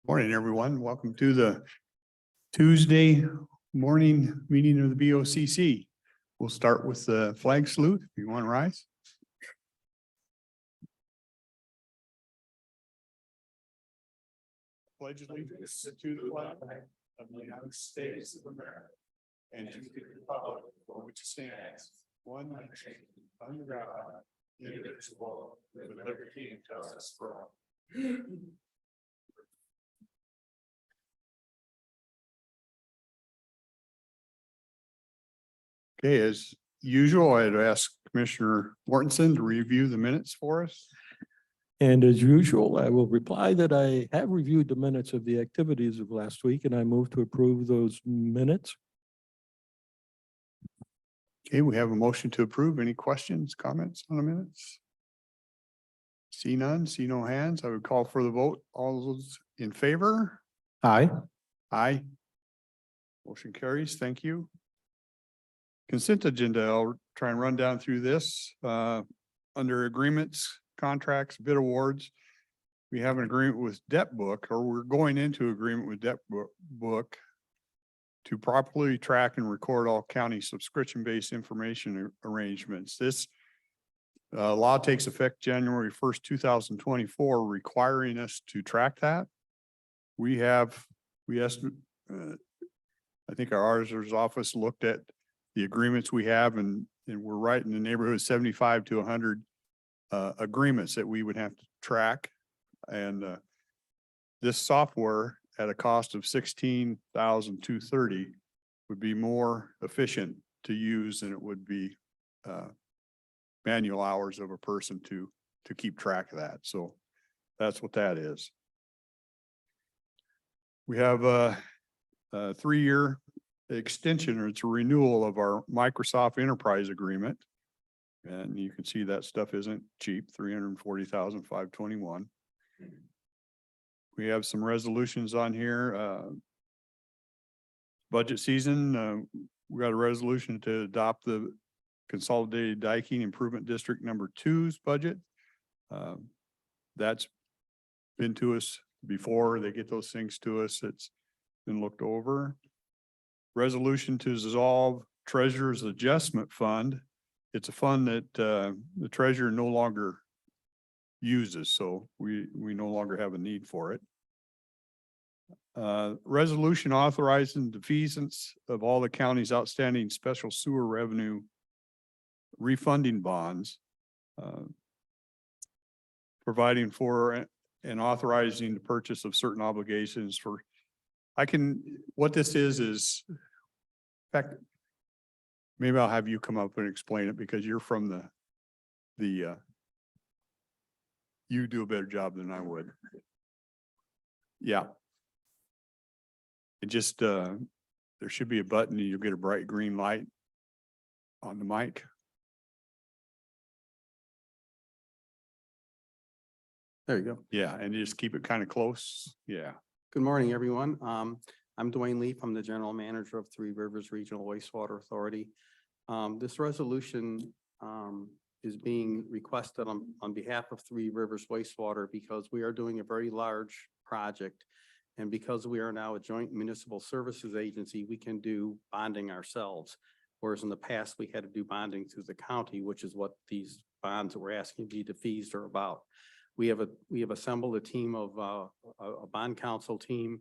Morning, everyone. Welcome to the Tuesday morning meeting of the BOCC. We'll start with the flag salute. If you want to rise. Pledge allegiance to the flag of the United States of America and to the republic for which it stands, one nation, under God, indivisible, with liberty and justice for all. Okay, as usual, I'd ask Commissioner Mortensen to review the minutes for us. And as usual, I will reply that I have reviewed the minutes of the activities of last week and I move to approve those minutes. Okay, we have a motion to approve. Any questions, comments on the minutes? See none, see no hands. I would call for the vote. All those in favor? Aye. Aye. Motion carries. Thank you. Consent agenda, I'll try and run down through this. Under agreements, contracts, bid awards, we have an agreement with Debt Book, or we're going into agreement with Debt Book to properly track and record all county subscription-based information arrangements. This law takes effect January 1st, 2024, requiring us to track that. We estimate, I think our auditor's office looked at the agreements we have, and we're right in the neighborhood of 75 to 100 agreements that we would have to track. And this software at a cost of $16,230 would be more efficient to use than it would be manual hours of a person to keep track of that. So that's what that is. We have a 3-year extension, or it's a renewal of our Microsoft Enterprise Agreement. And you can see that stuff isn't cheap, $340,521. We have some resolutions on here. Budget season, we got a resolution to adopt the Consolidated Diking Improvement District number 2's budget. That's been to us before. They get those things to us. It's been looked over. Resolution to dissolve Treasurer's Adjustment Fund. It's a fund that the treasurer no longer uses, so we no longer have a need for it. Resolution authorizing defeasance of all the county's outstanding special sewer revenue refunding bonds, providing for and authorizing the purchase of certain obligations for, what this is, in fact, maybe I'll have you come up and explain it because you're from you do a better job than I would. Yeah. It just, there should be a button and you'll get a bright green light on the mic. There you go. Yeah, and you just keep it kind of close. Yeah. Good morning, everyone. I'm Dwayne Leaf. I'm the general manager of Three Rivers Regional Wastewater Authority. This resolution is being requested on behalf of Three Rivers Wastewater because we are doing a very large project. And because we are now a joint municipal services agency, we can do bonding ourselves. Whereas in the past, we had to do bonding through the county, which is what these bonds that we're asking to be defeased are about. We have assembled a team of a bond counsel team.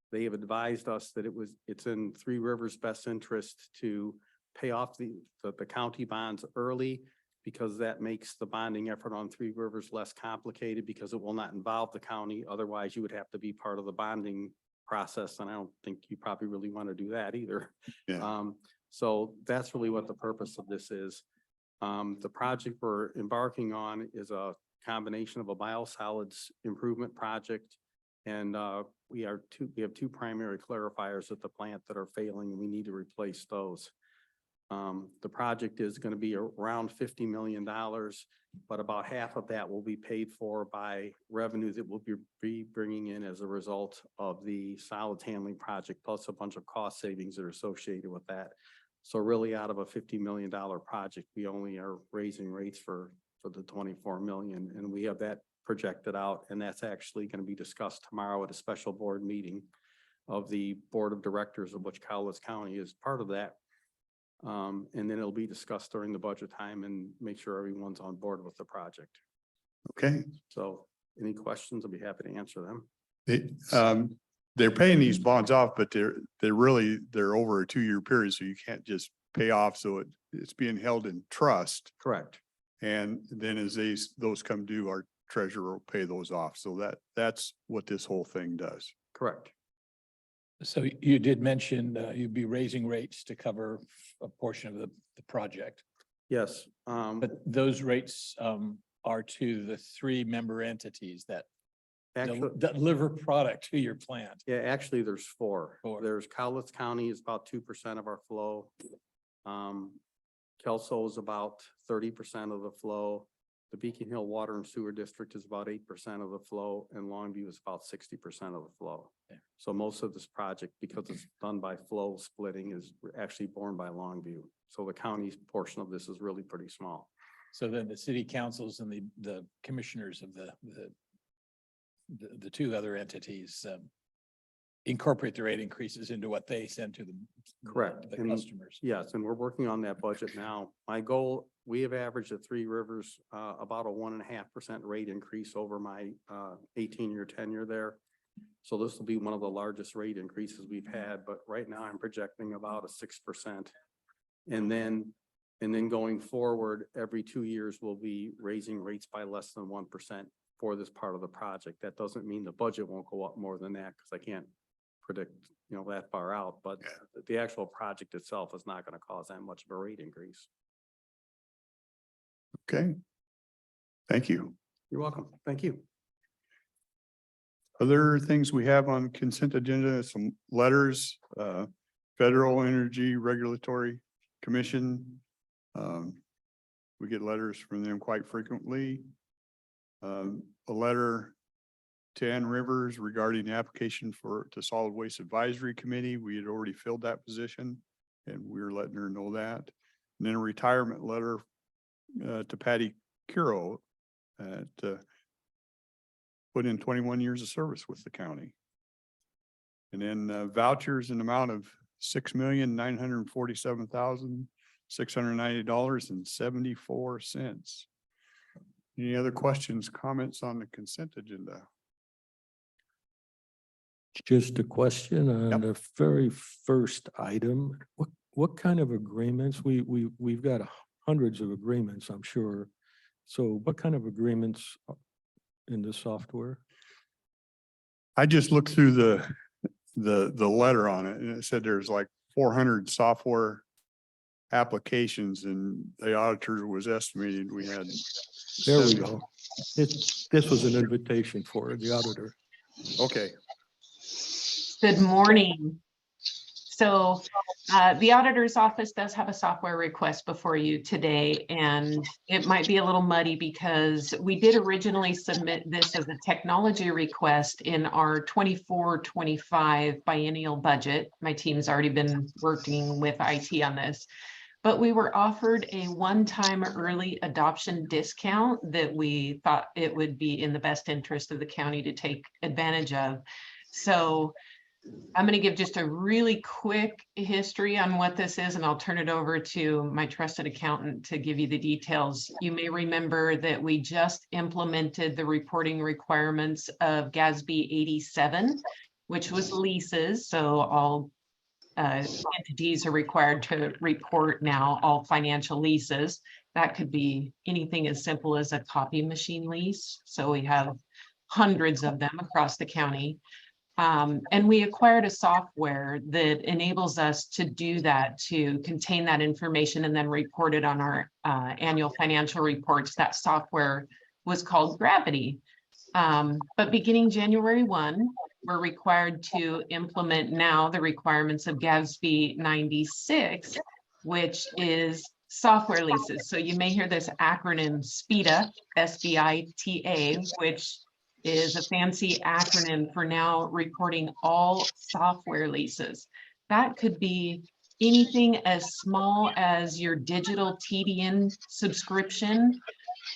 They have advised us that it's in Three Rivers' best interest to pay off the county bonds early, because that makes the bonding effort on Three Rivers less complicated because it will not involve the county. Otherwise, you would have to be part of the bonding process, and I don't think you probably really want to do that either. Yeah. So that's really what the purpose of this is. The project we're embarking on is a combination of a biosolids improvement project, and we have two primary clarifiers at the plant that are failing, and we need to replace those. The project is going to be around $50 million, but about half of that will be paid for by revenue that we'll be bringing in as a result of the solids handling project, plus a bunch of cost savings that are associated with that. So really, out of a $50 million project, we only are raising rates for for the 24 million. And we have that projected out, and that's actually going to be discussed tomorrow at a special board meeting of the board of directors, of which Cowlitz County is part of that. And then it'll be discussed during the budget time and make sure everyone's on board with the project. Okay. So any questions, I'll be happy to answer them. They're paying these bonds off, but they're over a 2-year period, so you can't just pay off. So it's being held in trust. Correct. And then as those come due, our treasurer will pay those off. So that's what this whole thing does. Correct. So you did mention you'd be raising rates to cover a portion of the project, Yes. but those rates are to the 3 member entities that Actually, deliver product to your plant. yeah, actually, there's 4. Four. There's Cowlitz County is about 2% of our flow. Kelso is about 30% of the flow. The Beacon Hill Water and Sewer District is about 8% of the flow, and Longview is about 60% of the flow. Yeah. So most of this project, because it's done by flow splitting, is actually borne by Longview. So the county's portion of this is really pretty small. So then the city councils and the commissioners of the 2 other entities incorporate the rate increases into what they send to Correct. the And customers. yes, and we're working on that budget now. My goal, we have averaged at Three Rivers about a 1.5% rate increase over my 18-year tenure there. So this will be one of the largest rate increases we've had, but right now I'm projecting about a 6%. And then going forward, every 2 years, we'll be raising rates by less than 1% for this part of the project. That doesn't mean the budget won't go up more than that, because I can't predict, that far out, but the actual project itself is not going to cause that much of a rate increase. Okay. Thank you. You're welcome. Thank you. Other things we have on consent agenda, some letters, Federal Energy Regulatory Commission. We get letters from them quite frequently. A letter to Ann Rivers regarding the application to Solid Waste Advisory Committee. We had already filled that position and we were letting her know that. And then a retirement letter to Patty Kero put in 21 years of service with the county. And then vouchers in the amount of $6,947,690.74. Any other questions, comments on the consent agenda? Just a question on Yep. the very first item. What kind of agreements? We've got hundreds of agreements, I'm sure. So what kind of agreements in the software? I just looked through the letter on it and it said there's like 400 software applications and the auditor was estimating we had. There we go. This was an invitation for the auditor. Okay. Good morning. So the auditor's office does have a software request before you today, and it might be a little muddy because we did originally submit this as a technology request in our 24-25 biennial budget. My team's already been working with IT on this, but we were offered a one-time early adoption discount that we thought it would be in the best interest of the county to take advantage of. So I'm going to give just a really quick history on what this is, and I'll turn it over to my trusted accountant to give you the details. You may remember that we just implemented the reporting requirements of GASB 87, which was leases. So all entities are required to report now all financial leases. That could be anything as simple as a copy machine lease. So we have hundreds of them across the county. And we acquired a software that enables us to do that, to contain that information and then report it on our annual financial reports. That software was called Gravity. But beginning January 1, we're required to implement now the requirements of GASB 96, which is software leases. So you may hear this acronym SPITA, S-B-I-T-A, which is a fancy acronym for now reporting all software leases. That could be anything as small as your digital TDN subscription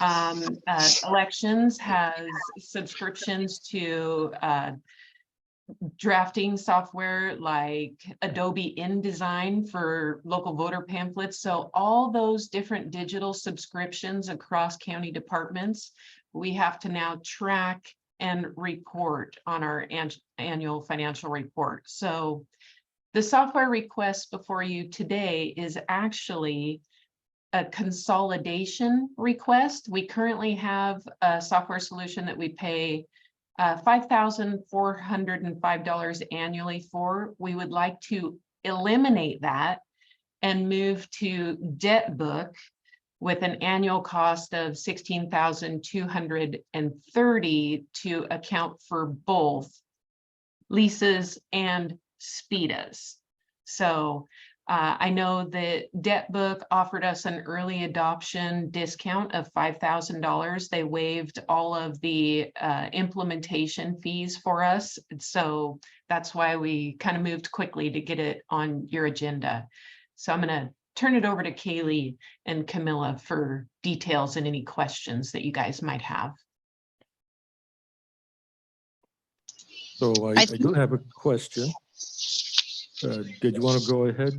Elections has subscriptions to drafting software like Adobe InDesign for local voter pamphlets. So all those different digital subscriptions across county departments, we have to now track and report on our annual financial report. So the software request before you today is actually a consolidation request. We currently have a software solution that we pay $5,405 annually for. We would like to eliminate that and move to debt book with an annual cost of $16,230 to account for both leases and SPEDAs. So I know that Debt Book offered us an early adoption discount of $5,000. They waived all of the implementation fees for us. So that's why we kind of moved quickly to get it on your agenda. So I'm going to turn it over to Kaylee and Camilla for details and any questions that you guys might have. So I do have a question. Did you want to go ahead?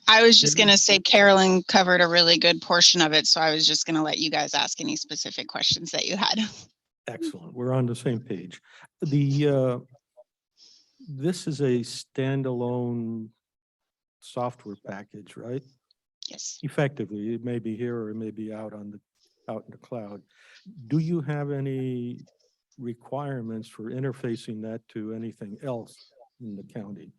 I was just going to say Carolyn covered a really good portion of it, so I was just going to let you guys ask any specific questions that you had. Excellent. We're on the same page. The this is a standalone software package, right? Yes. Effectively, it may be here or it may be out in the cloud. Do you have any requirements for interfacing that to anything else in the county?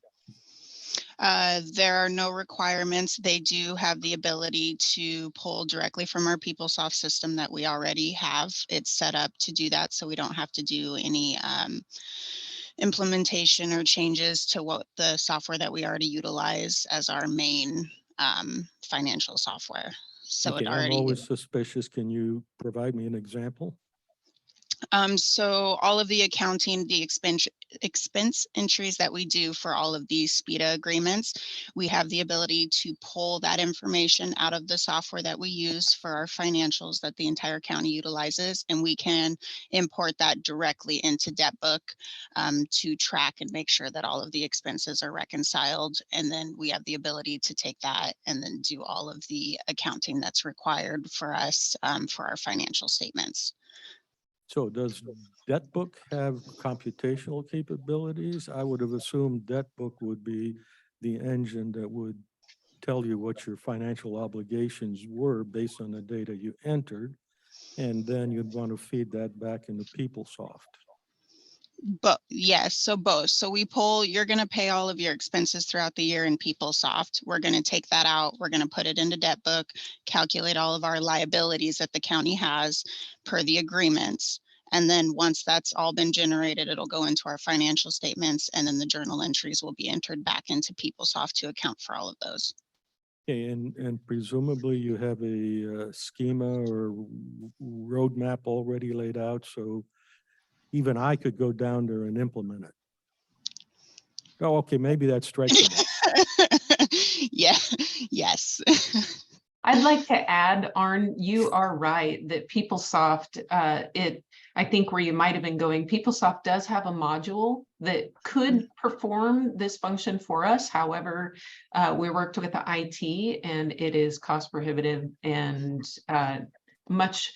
There are no requirements. They do have the ability to pull directly from our PeopleSoft system that we already have. It's set up to do that, so we don't have to do any implementation or changes to what the software that we already utilize as our main financial software. So Okay, it I'm already. always suspicious. Can you provide me an example? So all of the accounting, the expense entries that we do for all of these SPEDA agreements, we have the ability to pull that information out of the software that we use for our financials that the entire county utilizes, and we can import that directly into DebtBook to track and make sure that all of the expenses are reconciled. And then we have the ability to take that and then do all of the accounting that's required for us for our financial statements. So does DebtBook have computational capabilities? I would have assumed DebtBook would be the engine that would tell you what your financial obligations were based on the data you entered, and then you'd want to feed that back into PeopleSoft. But yes, so both. So we pull, you're going to pay all of your expenses throughout the year in PeopleSoft. We're going to take that out. We're going to put it into DebtBook, calculate all of our liabilities that the county has per the agreements. And then once that's all been generated, it'll go into our financial statements, and then the journal entries will be entered back into PeopleSoft to account for all of those. Okay, and presumably you have a schema or roadmap already laid out, so even I could go down there and implement it. Oh, okay, maybe that's strikeable. Yeah, yes. I'd like to add, Arn, you are right that PeopleSoft, I think where you might have been going, PeopleSoft does have a module that could perform this function for us. However, we worked with the IT and it is cost prohibitive and much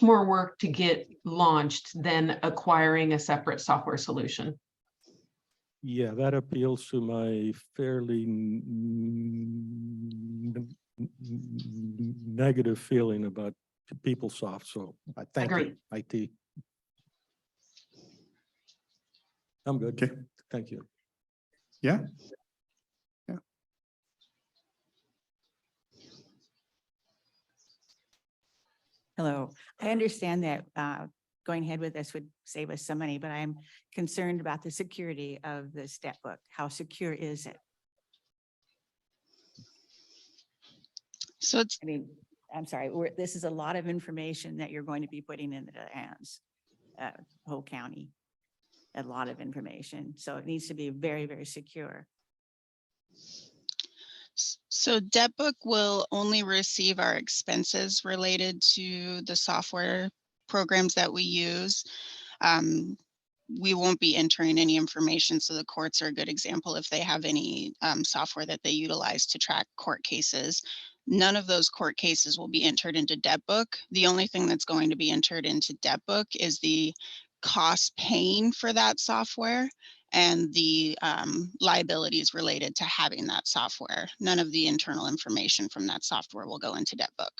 more work to get launched than acquiring a separate software solution. Yeah, that appeals to my fairly negative feeling about PeopleSoft, so I thank you, IT. I'm good. Okay. Thank you. Yeah. Hello, I understand that going ahead with this would save us some money, but I'm concerned about the security of this debt book. How secure is it? So it's, I mean, I'm sorry, this is a lot of information that you're going to be putting into the hands, whole county, a lot of information. So it needs to be very, very secure. So debt book will only receive our expenses related to the software programs that we use. We won't be entering any information, so the courts are a good example if they have any software that they utilize to track court cases. None of those court cases will be entered into debt book. The only thing that's going to be entered into debt book is the cost paying for that software and the liabilities related to having that software. None of the internal information from that software will go into debt book.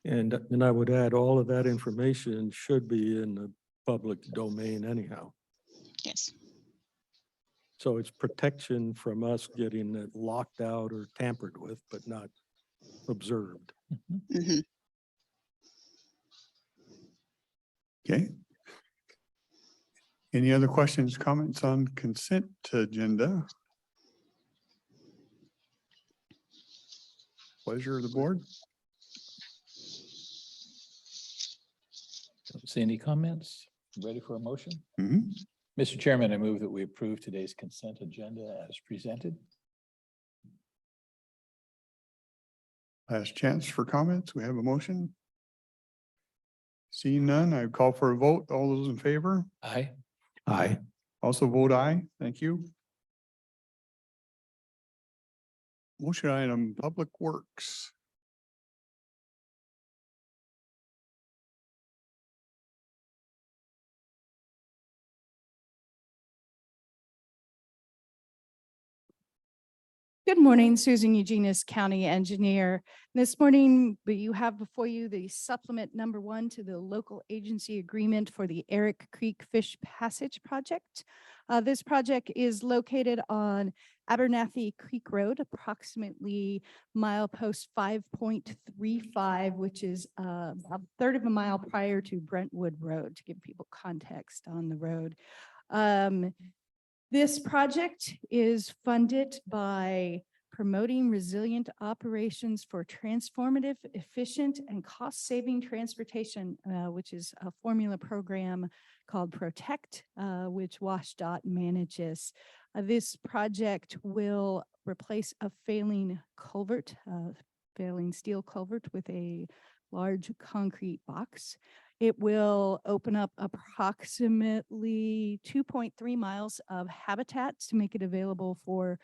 And I would add, all of that information should be in the public domain anyhow. Yes. So it's protection from us getting it locked out or tampered with, but not observed. Mhm. Okay. Any other questions, comments on consent agenda? Pleasure of the board. Don't see any comments. Ready for a motion? Mhm. Mr. Chairman, I move that we approve today's consent agenda as presented. Last chance for comments. We have a motion. Seeing none, I call for a vote. All those in favor? Aye. Aye. Also vote aye. Thank you. Motion item, Public Works. Good morning, Susan Eugenius, County Engineer. This morning, you have before you the supplement number 1 to the local agency agreement for the Erick Creek Fish Passage Project. This project is located on Abernathy Creek Road, approximately milepost 5.35, which is about a third of a mile prior to Brentwood Road, to give people context on the road. This project is funded by promoting resilient operations for transformative, efficient, and cost-saving transportation, which is a formula program called Protect, which WashDOT manages. This project will replace a failing culvert, failing steel culvert with a large concrete box. It will open up approximately 2.3 miles of habitats to make it available for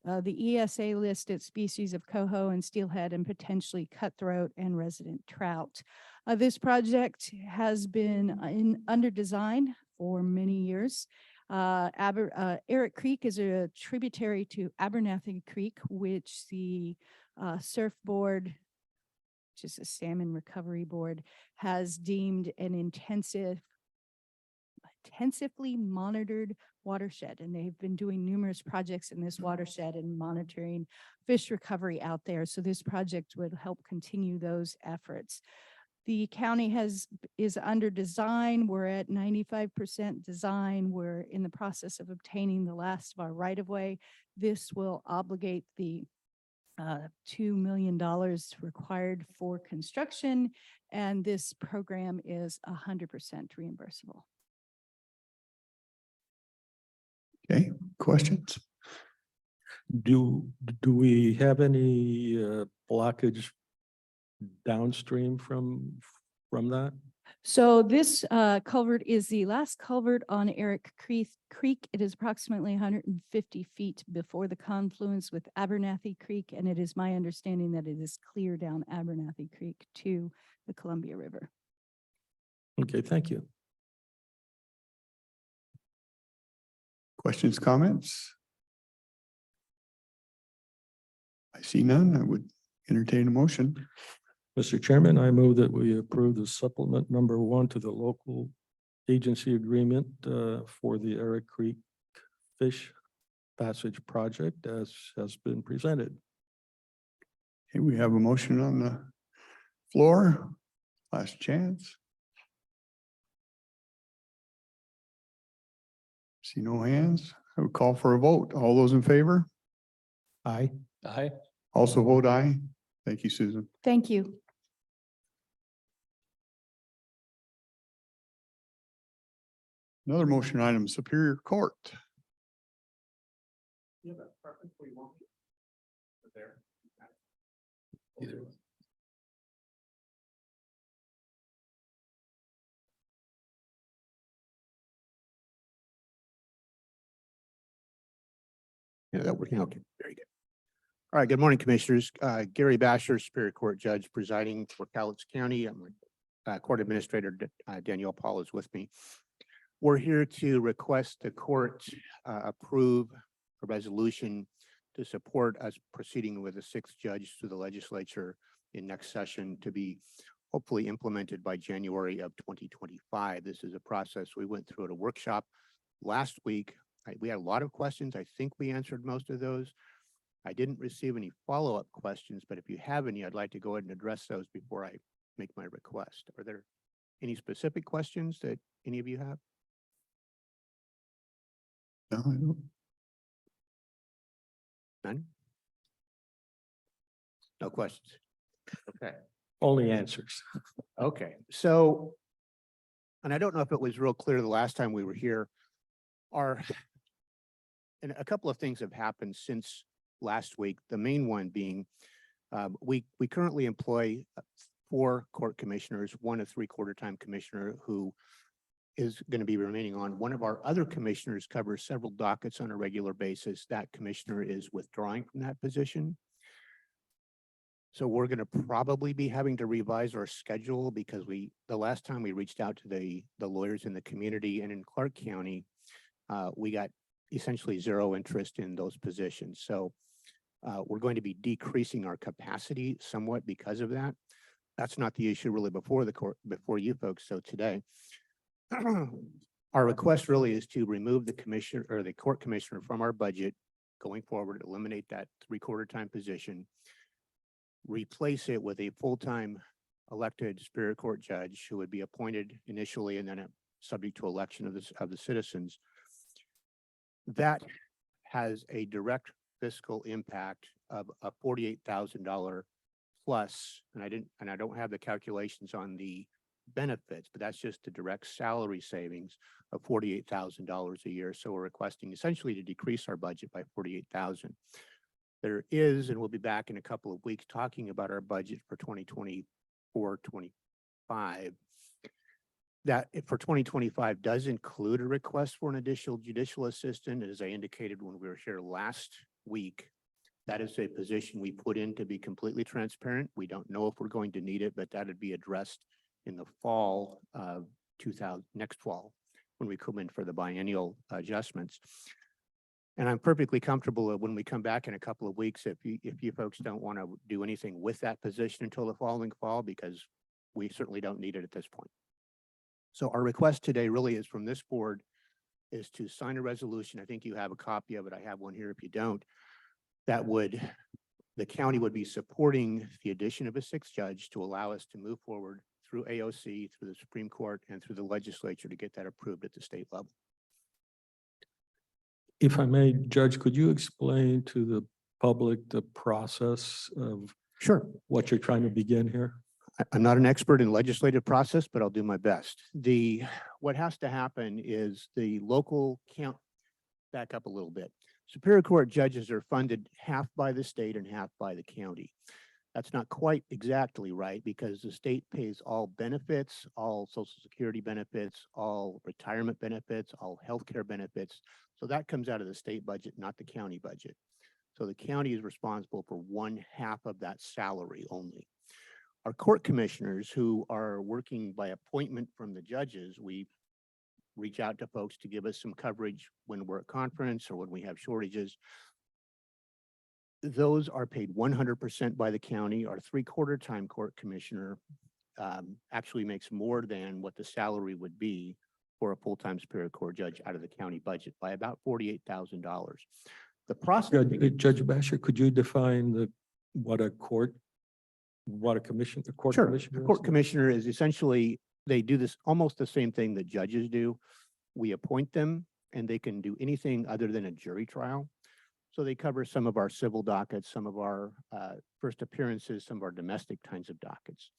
the ESA listed species of coho and steelhead and potentially cutthroat and resident trout. This project has been under design for many years. Erick Creek is a tributary to Abernathy Creek, which the surfboard, which is a salmon recovery board, has deemed an intensively monitored watershed. And they've been doing numerous projects in this watershed and monitoring fish recovery out there. So this project would help continue those efforts. The county is under design. We're at 95% design. We're in the process of obtaining the last of our right-of-way. This will obligate the $2 million required for construction, and this program is 100% reimbursable. Okay, questions? Do we have any blockage downstream from that? So this culvert is the last culvert on Erick Creek. It is approximately 150 feet before the confluence with Abernathy Creek, and it is my understanding that it is clear down Abernathy Creek to the Columbia River. Okay, thank you. Questions, comments? I see none. I would entertain a motion. Mr. Chairman, I move that we approve the supplement number 1 to the local agency agreement for the Erick Creek Fish Passage Project as has been presented. Okay, we have a motion on the floor. Last chance. See no hands. I would call for a vote. All those in favor? Aye. Aye. Also vote aye. Thank you, Susan. Thank you. Another motion item, Superior Court. there. Either one. Yeah, that working. Okay, very good. All right, good morning, Commissioners. Gary Bashor, Superior Court Judge presiding for Cowlitz County. I'm Court Administrator Danielle Paul is with me. We're here to request the court approve a resolution to support us proceeding with a sixth judge to the legislature in next session to be hopefully implemented by January of 2025. This is a process we went through at a workshop last week. We had a lot of questions. I think we answered most of those. I didn't receive any follow-up questions, but if you have any, I'd like to go ahead and address those before I make my request. Are there any specific questions that any of you have? No, I don't. None? No questions? Okay. Only answers. Okay, so, and I don't know if it was real clear the last time we were here, and a couple of things have happened since last week. The main one being, we currently employ 4 court commissioners, 1 a 3/4 time commissioner who is going to be remaining on. One of our other commissioners covers several dockets on a regular basis. That commissioner is withdrawing from that position. So we're going to probably be having to revise our schedule because the last time we reached out to the lawyers in the community and in Clark County, we got essentially 0 interest in those positions. So we're going to be decreasing our capacity somewhat because of that. That's not the issue really before the court, before you folks. So today, our request really is to remove the commissioner or the court commissioner from our budget going forward, eliminate that 3/4 time position, replace it with a full-time elected Superior Court judge who would be appointed initially and then subject to election of the citizens. That has a direct fiscal impact of a $48,000 plus, and I don't have the calculations on the benefits, but that's just the direct salary savings of $48,000 a year. So we're requesting essentially to decrease our budget by $48,000. There is, and we'll be back in a couple of weeks talking about our budget for 2024-25. That for 2025 does include a request for an additional judicial assistant. As I indicated when we were here last week, that is a position we put in to be completely transparent. We don't know if we're going to need it, but that'd be addressed in the fall of next fall when we come in for the biennial adjustments. And I'm perfectly comfortable that when we come back in a couple of weeks, if you folks don't want to do anything with that position until the following fall, because we certainly don't need it at this point. So our request today really is from this board is to sign a resolution. I think you have a copy of it. I have one here if you don't. The county would be supporting the addition of a 6th judge to allow us to move forward through AOC, through the Supreme Court, and through the legislature to get that approved at the state level. If I may, Judge, could you explain to the public the process of Sure. what you're trying to begin here? I'm not an expert in legislative process, but I'll do my best. What has to happen is the local count, back up a little bit. Superior Court judges are funded half by the state and half by the county. That's not quite exactly right because the state pays all benefits, all Social Security benefits, all retirement benefits, all healthcare benefits. So that comes out of the state budget, not the county budget. So the county is responsible for 1/2 of that salary only. Our court commissioners who are working by appointment from the judges, we reach out to folks to give us some coverage when we're at conference or when we have shortages. Those are paid 100% by the county. Our 3/4 time court commissioner actually makes more than what the salary would be for a full-time Superior Court judge out of the county budget by about $48,000. The process. Judge Bashor, could you define what a court commissioner A court is? commissioner is essentially, they do this almost the same thing that judges do. We appoint them and they can do anything other than a jury trial. So they cover some of our civil dockets, some of our first appearances, some of our domestic kinds of dockets.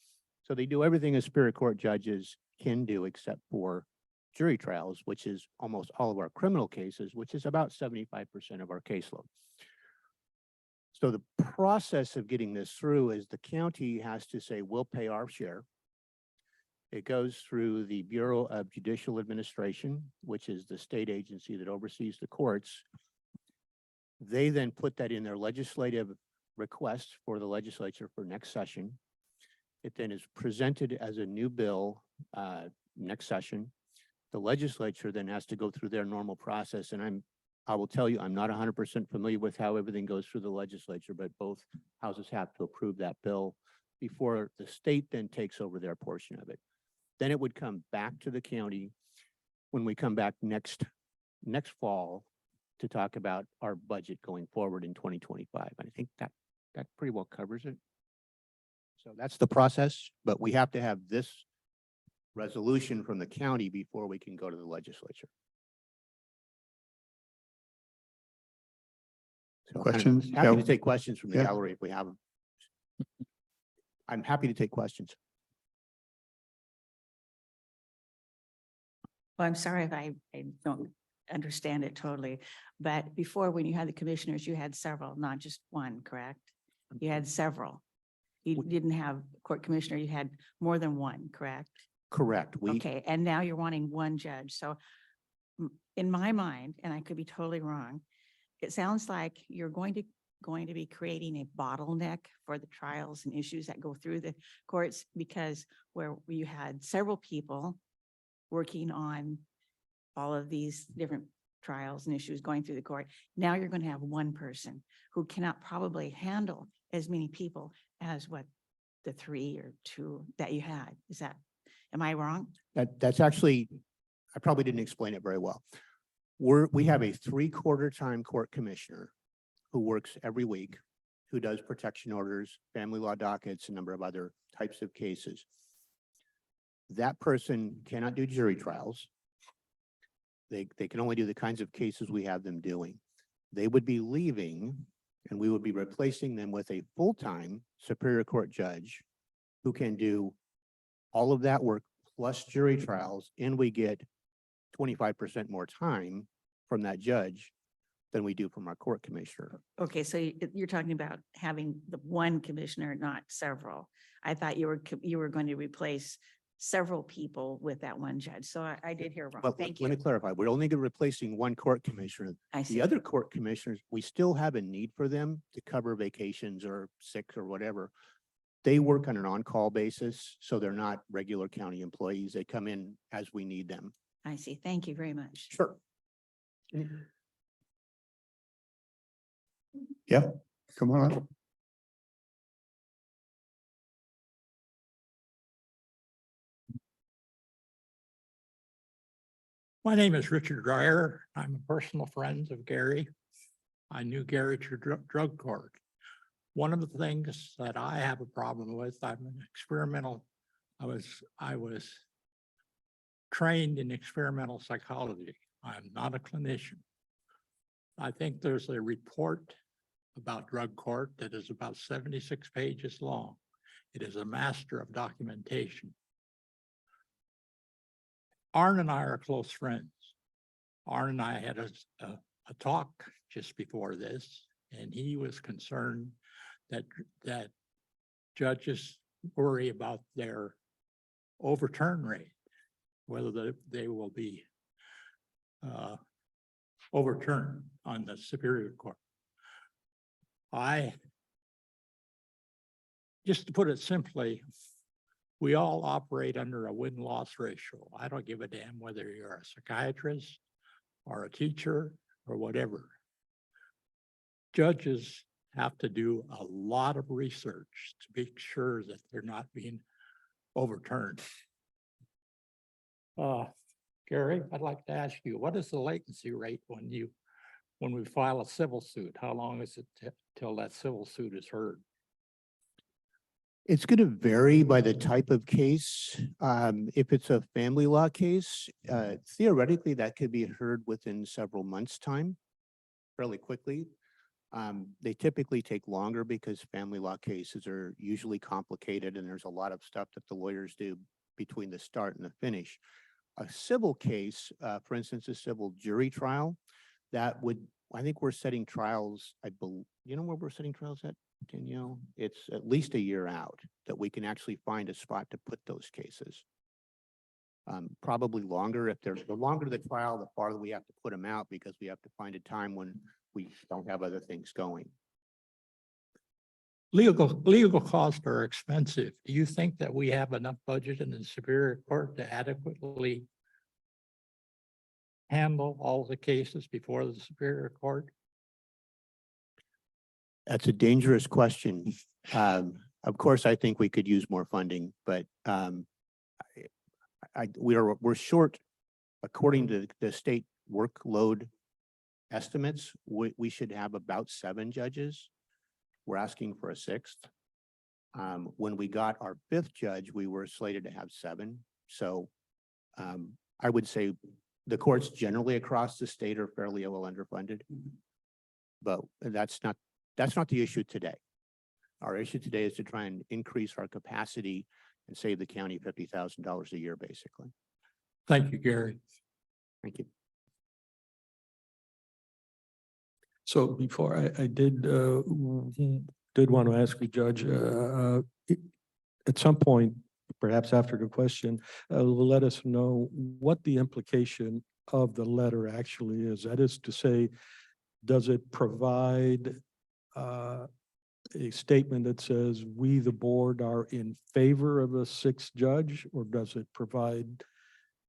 So they do everything a Superior Court judges can do except for jury trials, which is almost all of our criminal cases, which is about 75% of our caseload. So the process of getting this through is the county has to say, we'll pay our share. It goes through the Bureau of Judicial Administration, which is the state agency that oversees the courts. They then put that in their legislative request for the legislature for next session. It then is presented as a new bill next session. The legislature then has to go through their normal process. And I will tell you, I'm not 100% familiar with how everything goes through the legislature, but both houses have to approve that bill before the state then takes over their portion of it. Then it would come back to the county when we come back next fall to talk about our budget going forward in 2025. And I think that pretty well covers it. So that's the process, but we have to have this resolution from the county before we can go to the legislature. So Questions? I'm happy Yeah. to take questions from the Yeah. gallery if we have them. I'm happy to take questions. Well, I'm sorry if I don't understand it totally, but before, when you had the commissioners, you had several, not just one, correct? You had several. You didn't have court commissioner, you had more than one, correct? Correct. Okay, and now you're wanting one judge. So in my mind, and I could be totally wrong, it sounds like you're going to be creating a bottleneck for the trials and issues that go through the courts, because where you had several people working on all of these different trials and issues going through the court, now you're going to have one person who cannot probably handle as many people as what the 3 or 2 that you had. Am I wrong? That's actually, I probably didn't explain it very well. We have a 3/4 time court commissioner who works every week, who does protection orders, family law dockets, a number of other types of cases. That person cannot do jury trials. They can only do the kinds of cases we have them doing. They would be leaving, and we would be replacing them with a full-time Superior Court judge who can do all of that work plus jury trials, and we get 25% more time from that judge than we do from our court commissioner. Okay, so you're talking about having the one commissioner, not several. I thought you were going to replace several people with that one judge. So I did hear wrong. But Thank let me you. clarify, we're only replacing one court commissioner. I see. The other court commissioners, we still have a need for them to cover vacations or sick or whatever. They work on an on-call basis, so they're not regular county employees. They come in as we need them. I see. Thank you very much. Sure. Yeah, come on up. My name is Richard Dreyer. I'm a personal friend of Gary. I knew Gary through drug court. One of the things that I have a problem with, I was trained in experimental psychology. I'm not a clinician. I think there's a report about drug court that is about 76 pages long. It is a master of documentation. Arn and I are close friends. Arn and I had a talk just before this, and he was concerned that judges worry about their overturn rate, whether they will be overturned on the Superior Court. Just to put it simply, we all operate under a win-loss ratio. I don't give a damn whether you're a psychiatrist or a teacher or whatever. Judges have to do a lot of research to make sure that they're not being overturned. Gary, I'd like to ask you, what is the latency rate when we file a civil suit? How long is it till that civil suit is heard? It's going to vary by the type of case. If it's a family law case, theoretically, that could be heard within several months' time, fairly quickly. They typically take longer because family law cases are usually complicated and there's a lot of stuff that the lawyers do between the start and the finish. A civil case, for instance, a civil jury trial, that would I think we're setting trials, you know where we're setting trials at, Danielle? It's at least a year out that we can actually find a spot to put those cases. Probably longer the longer the trial, the farther we have to put them out because we have to find a time when we don't have other things going. Legal costs are expensive. Do you think that we have enough budget in the Superior Court to adequately handle all the cases before the Superior Court? That's a dangerous question. Of course, I think we could use more funding, but we're short, according to the state workload estimates, we should have about 7 judges. We're asking for a 6th. When we got our 5th judge, we were slated to have 7. So I would say the courts generally across the state are fairly well underfunded. But that's not the issue today. Our issue today is to try and increase our capacity and save the county $50,000 a year, basically. Thank you, Gary. Thank you. So before I did want to ask you, Judge, at some point, perhaps after the question, let us know what the implication of the letter actually is. That is to say, does it provide a statement that says we, the board, are in favor of a 6th judge, or does it provide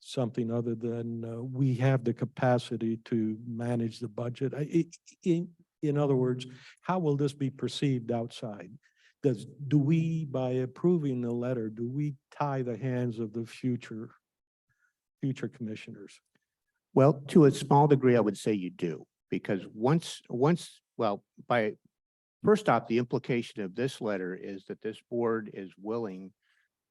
something other than we have the capacity to manage the budget? In other words, how will this be perceived outside? Do we, by approving the letter, do we tie the hands of the future commissioners? Well, to a small degree, I would say you do, because first off, the implication of this letter is that this board is willing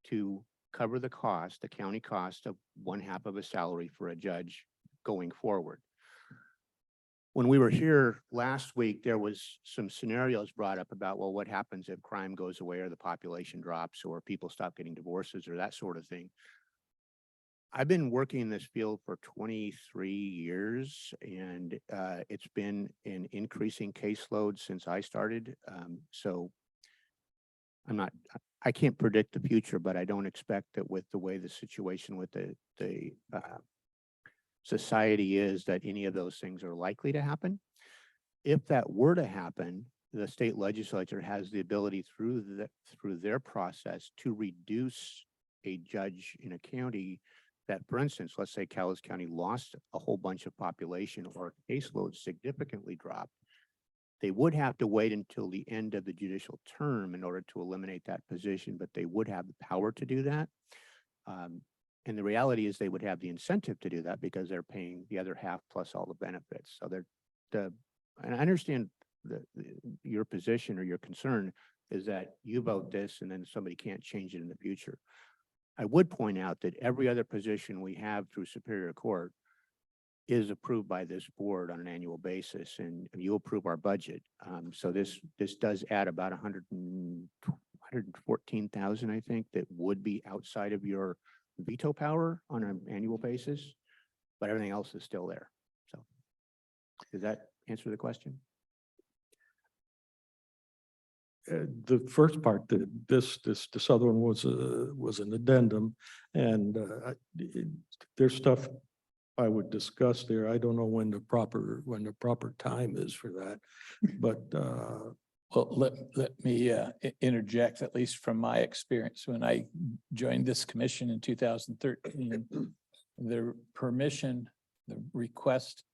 to cover the cost, the county cost of 1/2 of a salary for a judge going forward. When we were here last week, there was some scenarios brought up about, well, what happens if crime goes away or the population drops or people stop getting divorces or that sort of thing. I've been working in this field for 23 years, and it's been an increasing caseload since I started. So I can't predict the future, but I don't expect that with the way the situation with the society is that any of those things are likely to happen. If that were to happen, the state legislature has the ability through their process to reduce a judge in a county that, for instance, let's say Cowlitz County lost a whole bunch of population or caseload significantly dropped. They would have to wait until the end of the judicial term in order to eliminate that position, but they would have the power to do that. And the reality is they would have the incentive to do that because they're paying the other half plus all the benefits. So and I understand your position or your concern is that you vote this and then somebody can't change it in the future. I would point out that every other position we have through Superior Court is approved by this board on an annual basis, and you approve our budget. So this does add about 114,000, I think, that would be outside of your veto power on an annual basis, but everything else is still there. So does that answer the question? The first part, this other one was an addendum, and there's stuff I would discuss there. I don't know when the proper time is for that, but Well, let me interject, at least from my experience. When I joined this commission in 2013, the request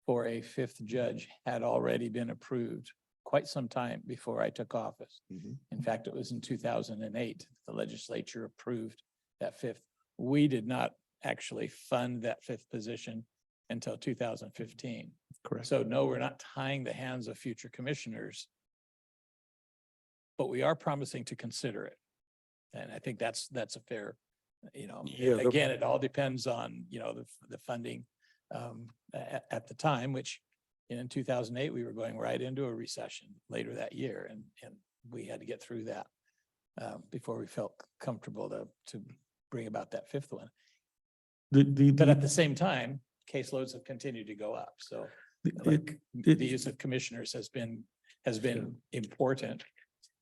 for a 5th judge had already been approved quite some time before I took office. In fact, it was in 2008, the legislature approved that 5th. We did not actually fund that 5th position until 2015. Correct. So no, we're not tying the hands of future commissioners, but we are promising to consider it. And I think that's a fair, Yeah, again, it all depends on, the funding at the time, which in 2008, we were going right into a recession later that year. And we had to get through that before we felt comfortable to bring about that 5th one. But at the same time, caseloads have continued to go up. So like, the use of commissioners has been important.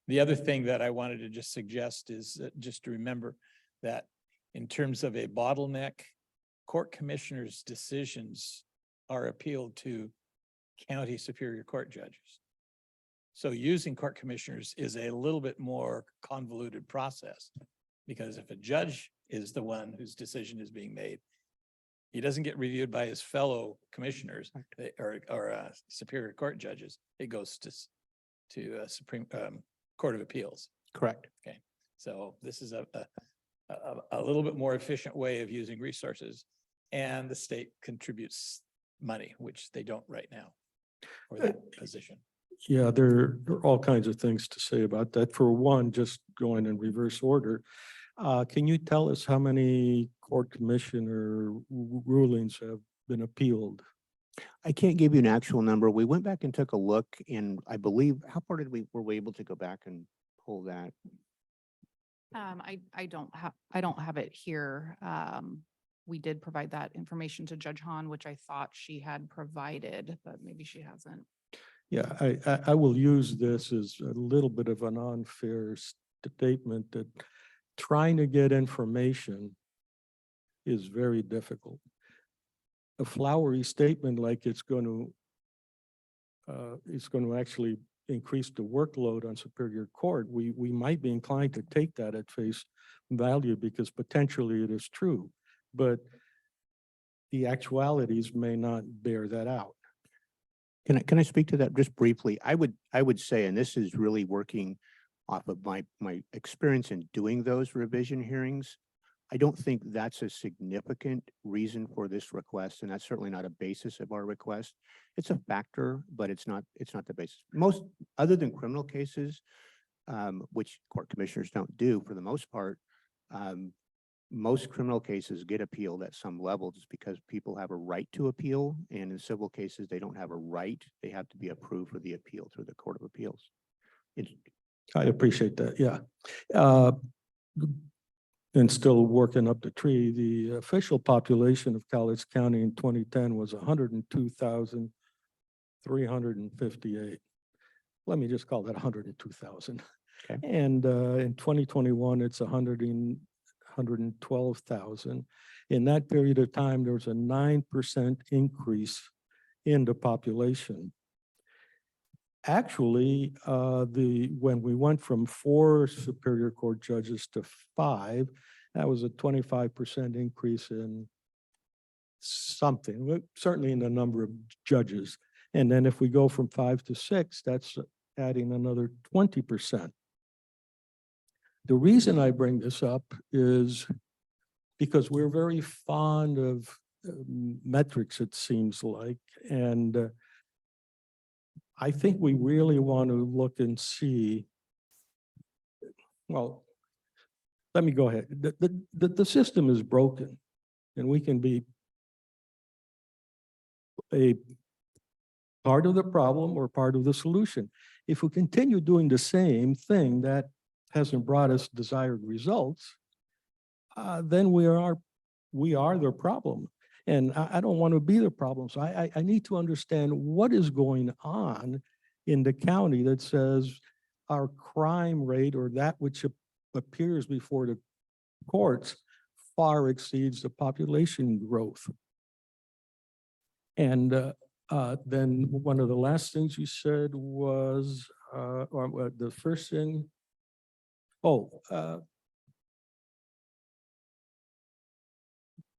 The other thing that I wanted to just suggest is just to remember that in terms of a bottleneck, court commissioners' decisions are appealed to county superior court judges. So using court commissioners is a little bit more convoluted process, because if a judge is the one whose decision is being made, he doesn't get reviewed by his fellow commissioners or superior court judges. It goes to Supreme Court of Appeals. Correct. So this is a little bit more efficient way of using resources, and the state contributes money, which they don't right now for that position. Yeah, there are all kinds of things to say about that. For one, just going in reverse order, can you tell us how many court commissioner rulings have been appealed? I can't give you an actual number. We went back and took a look, and I believe, how far were we able to go back and pull that? I don't have it here. We did provide that information to Judge Hahn, which I thought she had provided, but maybe she hasn't. Yeah, I will use this as a little bit of an unfair statement that trying to get information is very difficult. A flowery statement like it's going to actually increase the workload on Superior Court, we might be inclined to take that at face value because potentially it is true, but the actualities may not bear that out. Can I speak to that just briefly? I would say, and this is really working off of my experience in doing those revision hearings, I don't think that's a significant reason for this request, and that's certainly not a basis of our request. It's a factor, but it's not the basis. Most, other than criminal cases, which court commissioners don't do for the most part, most criminal cases get appealed at some level just because people have a right to appeal, and in civil cases, they don't have a right. They have to be approved for the appeal through the Court of Appeals. I appreciate that, yeah. And still working up the tree, the official population of Cowlitz County in 2010 was 102,358. Let me just call that 102,000. Okay. And in 2021, it's 112,000. In that period of time, there was a 9% increase in the population. Actually, when we went from 4 Superior Court judges to 5, that was a 25% increase in something, certainly in the number of judges. And then if we go from 5 to 6, that's adding another 20%. The reason I bring this up is because we're very fond of metrics, it seems like, and I think we really want to look and see, well, let me go ahead. The system is broken, and we can be a part of the problem or part of the solution. If we continue doing the same thing that hasn't brought us desired results, then we are the problem. And I don't want to be the problem. So I need to understand what is going on in the county that says our crime rate or that which appears before the courts far exceeds the population growth. And then one of the last things you said was, or the first thing,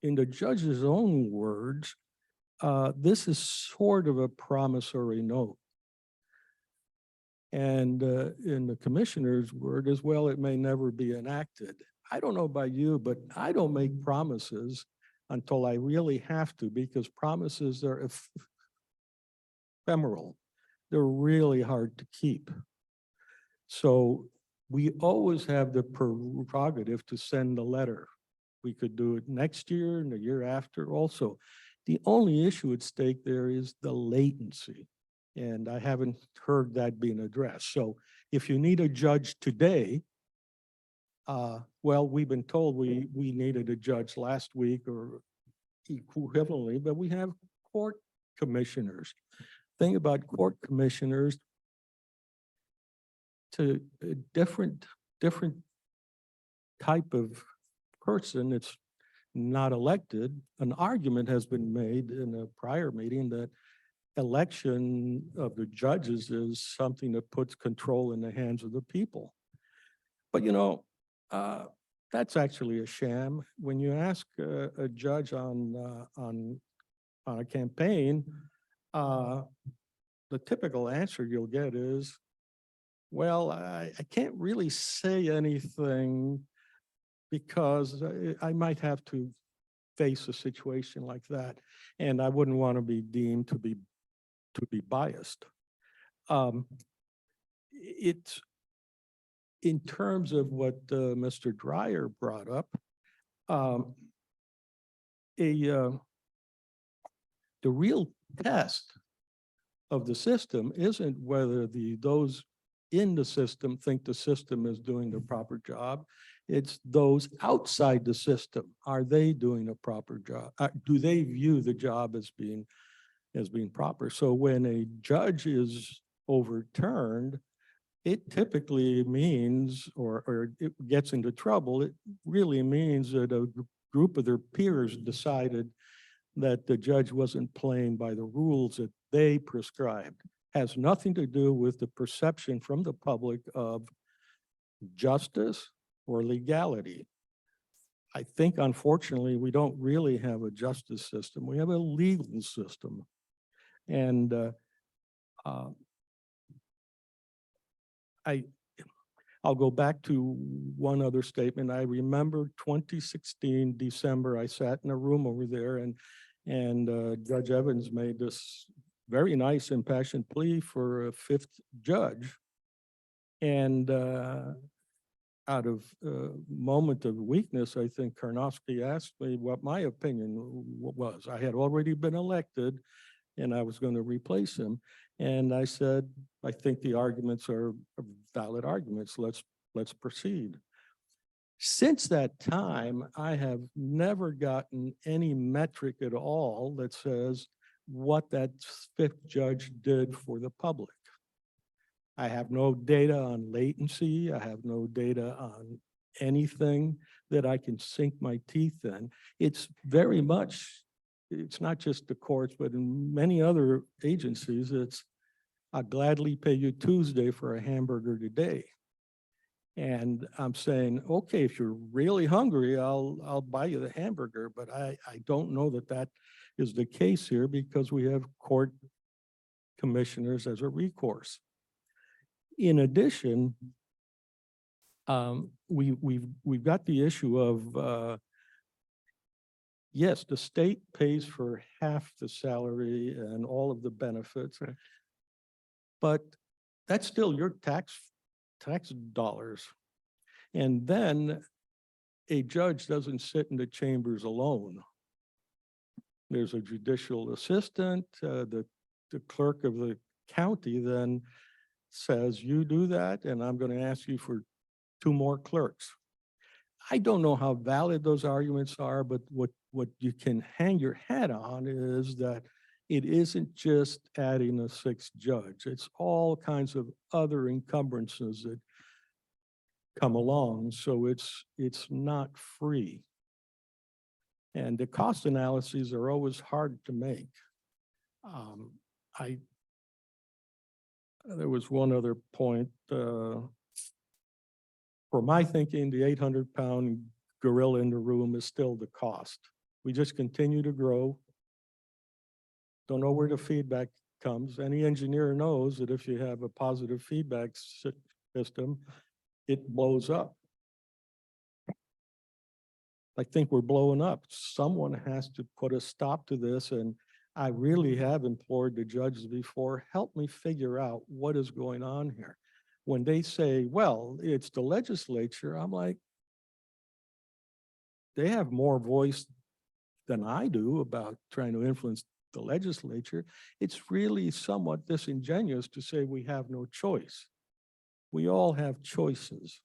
in the judge's own words, this is sort of a promissory note. And in the commissioner's word as well, it may never be enacted. I don't know about you, but I don't make promises until I really have to, because promises are ephemeral. They're really hard to keep. So we always have the prerogative to send a letter. We could do it next year and the year after also. The only issue at stake there is the latency. And I haven't heard that being addressed. So if you need a judge today, well, we've been told we needed a judge last week or equivalently, but we have court commissioners. Thing about court commissioners, to a different type of person, it's not elected. An argument has been made in a prior meeting that election of the judges is something that puts control in the hands of the people. But that's actually a sham. When you ask a judge on a campaign, the typical answer you'll get is, well, I can't really say anything because I might have to face a situation like that, and I wouldn't want to be deemed to be biased. It's in terms of what Mr. Dreyer brought up, the real test of the system isn't whether those in the system think the system is doing the proper job. It's those outside the system. Are they doing a proper job? Do they view the job as being proper? So when a judge is overturned, it typically means, or it gets into trouble, it really means that a group of their peers decided that the judge wasn't playing by the rules that they prescribed. Has nothing to do with the perception from the public of justice or legality. I think unfortunately, we don't really have a justice system. We have a legal system. And I'll go back to one other statement. I remember 2016, December, I sat in a room over there and Judge Evans made this very nice impassioned plea for a fifth judge. And out of a moment of weakness, I think Karnofsky asked me what my opinion was. I had already been elected and I was going to replace him. And I said, I think the arguments are valid arguments. Let's proceed. Since that time, I have never gotten any metric at all that says what that fifth judge did for the public. I have no data on latency. I have no data on anything that I can sink my teeth in. It's very much, it's not just the courts, but in many other agencies, it's I'll gladly pay you Tuesday for a hamburger today. And I'm saying, okay, if you're really hungry, I'll buy you the hamburger, but I don't know that that is the case here because we have court commissioners as a recourse. In addition, we've got the issue of yes, the state pays for half the salary and all of the benefits, but that's still your tax dollars. And then a judge doesn't sit in the chambers alone. There's a judicial assistant, the clerk of the county then says, you do that, and I'm going to ask you for 2 more clerks. I don't know how valid those arguments are, but what you can hang your hat on is that it isn't just adding a 6th judge. It's all kinds of other encumbrances that come along. So it's not free. And the cost analyses are always hard to make. There was one other point. For my thinking, the 800-pound gorilla in the room is still the cost. We just continue to grow. Don't know where the feedback comes. Any engineer knows that if you have a positive feedback system, it blows up. I think we're blowing up. Someone has to put a stop to this, and I really have implored the judges before, help me figure out what is going on here. When they say, well, it's the legislature, I'm like, they have more voice than I do about trying to influence the legislature. It's really somewhat disingenuous to say we have no choice. We all have choices.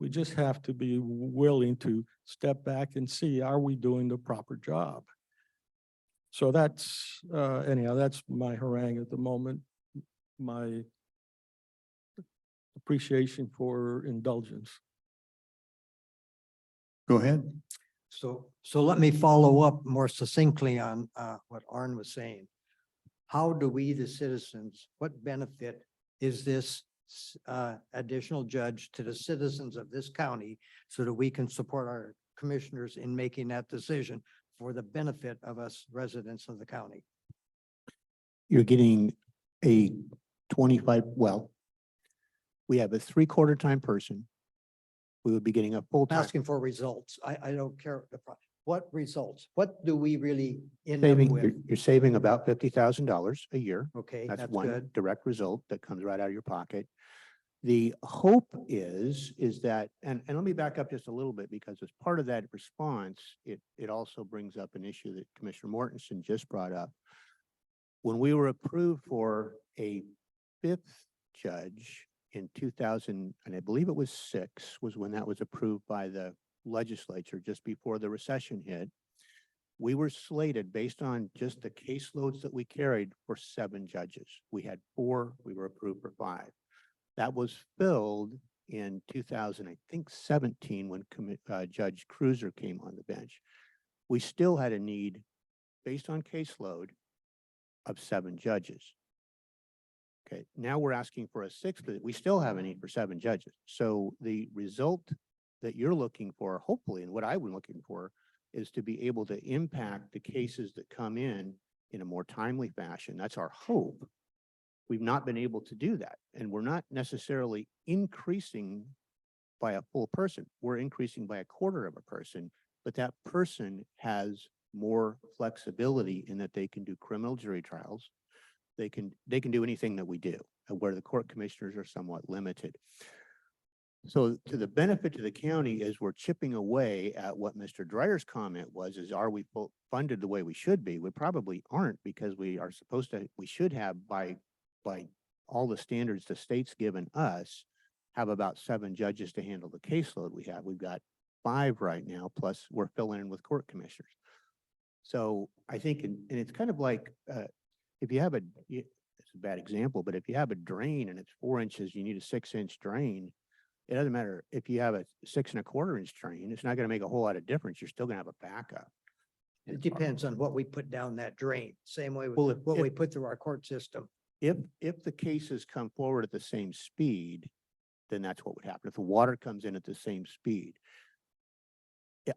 We just have to be willing to step back and see, are we doing the proper job? So that's, anyhow, that's my harangue at the moment. My appreciation for indulgence. Go ahead. So let me follow up more succinctly on what Arn was saying. How do we, the citizens, what benefit is this additional judge to the citizens of this county so that we can support our commissioners in making that decision for the benefit of us residents of the county? You're getting a 25, well, we have a 3/4 time person. We would be getting a I'm full-time asking for results. I don't care. What results? What do we really end up saving, with? you're saving about $50,000 a year. Okay, That's that's one good. direct result that comes right out of your pocket. The hope is that, and let me back up just a little bit, because as part of that response, it also brings up an issue that Commissioner Mortensen just brought up. When we were approved for a 5th judge in 2000, and I believe it was 6, was when that was approved by the legislature just before the recession hit. We were slated based on just the caseloads that we carried for 7 judges. We had 4, we were approved for 5. That was filled in 2017 when Judge Cruiser came on the bench. We still had a need based on caseload of 7 judges. Okay, now we're asking for a 6th, but we still have a need for 7 judges. So the result that you're looking for, hopefully, and what I was looking for, is to be able to impact the cases that come in a more timely fashion. That's our hope. We've not been able to do that, and we're not necessarily increasing by a full person. We're increasing by a 1/4 of a person, but that person has more flexibility in that they can do criminal jury trials. They can do anything that we do, where the court commissioners are somewhat limited. So to the benefit to the county is we're chipping away at what Mr. Dreyer's comment was, is are we funded the way we should be? We probably aren't, because we are supposed to, we should have by all the standards the state's given us, have about 7 judges to handle the caseload we have. We've got 5 right now, plus we're filling in with court commissioners. So I think, and it's kind of like, if you have it's a bad example, but if you have a drain and it's 4 inches, you need a 6-inch drain. It doesn't matter if you have a 6 1/4 inch drain, it's not going to make a whole lot of difference. You're still going to have a backup. It depends on what we put down that drain, same way Well, with what we put through our court system. If the cases come forward at the same speed, then that's what would happen. If the water comes in at the same speed.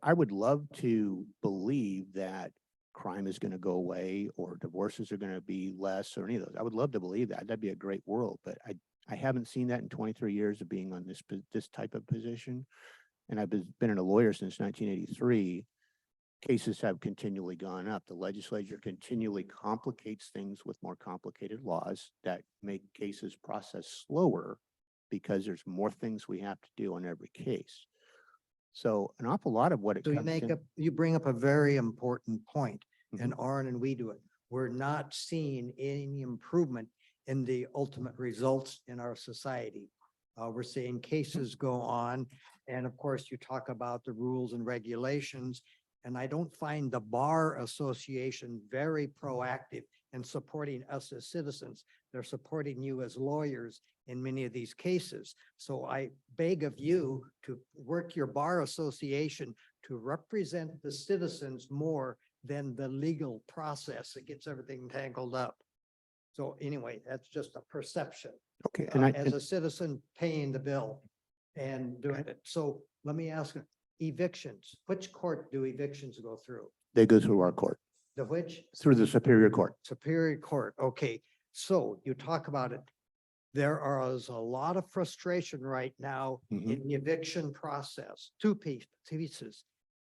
I would love to believe that crime is going to go away or divorces are going to be less or any of those. I would love to believe that. That'd be a great world, but I haven't seen that in 23 years of being on this type of position. And I've been a lawyer since 1983. Cases have continually gone up. The legislature continually complicates things with more complicated laws that make cases process slower because there's more things we have to do on every case. So an awful lot of what it So comes in. you bring up a very important point, and Mhm. Arn and we do it. We're not seeing any improvement in the ultimate results in our society. We're seeing cases go on, and of course, you talk about the rules and regulations. And I don't find the Bar Association very proactive in supporting us as citizens. They're supporting you as lawyers in many of these cases. So I beg of you to work your Bar Association to represent the citizens more than the legal process that gets everything tangled up. So anyway, that's just a perception Okay, and as a citizen paying the bill and doing it. So let me ask you, evictions, which court do evictions go through? they go through our court, The which? through the Superior Court. Superior Court. Okay, so you talk about it. There is a lot of frustration right now Mhm. in the eviction process. Two pieces.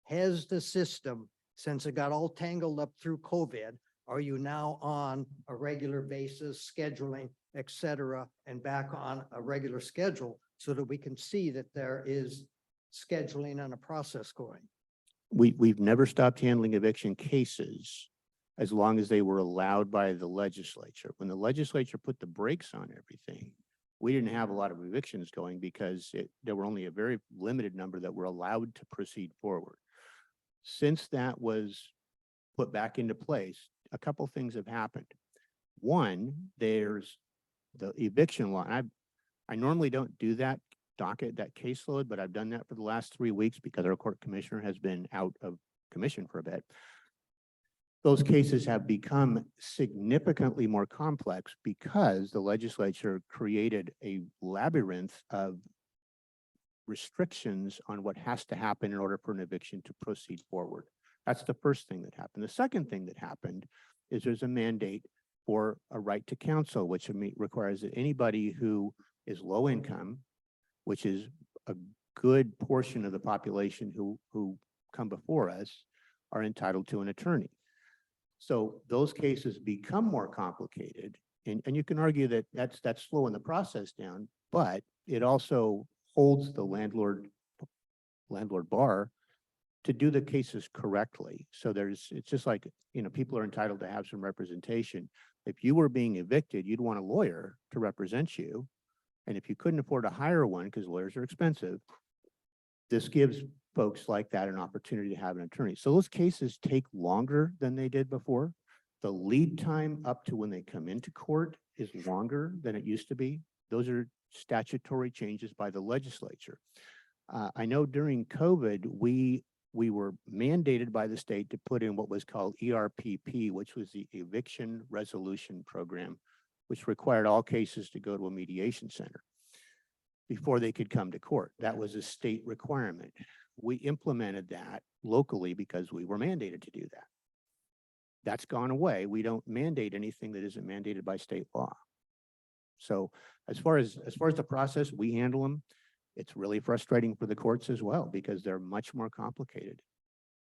Has the system, since it got all tangled up through COVID, are you now on a regular basis, scheduling, et cetera, and back on a regular schedule so that we can see that there is scheduling and a process going? We've never stopped handling eviction cases as long as they were allowed by the legislature. When the legislature put the brakes on everything, we didn't have a lot of evictions going because there were only a very limited number that were allowed to proceed forward. Since that was put back into place, a couple things have happened. One, there's the eviction law. And I normally don't do that docket, that caseload, but I've done that for the last 3 weeks because our court commissioner has been out of commission for a bit. Those cases have become significantly more complex because the legislature created a labyrinth of restrictions on what has to happen in order for an eviction to proceed forward. That's the first thing that happened. The second thing that happened is there's a mandate for a right to counsel, which requires that anybody who is low income, which is a good portion of the population who come before us, are entitled to an attorney. So those cases become more complicated, and you can argue that that's slowing the process down, but it also holds the landlord bar to do the cases correctly. So it's just like, people are entitled to have some representation. If you were being evicted, you'd want a lawyer to represent you. And if you couldn't afford to hire one, because lawyers are expensive, this gives folks like that an opportunity to have an attorney. So those cases take longer than they did before. The lead time up to when they come into court is longer than it used to be. Those are statutory changes by the legislature. I know during COVID, we were mandated by the state to put in what was called ERPP, which was the Eviction Resolution Program, which required all cases to go to a mediation center before they could come to court. That was a state requirement. We implemented that locally because we were mandated to do that. That's gone away. We don't mandate anything that isn't mandated by state law. So as far as the process, we handle them. It's really frustrating for the courts as well because they're much more complicated.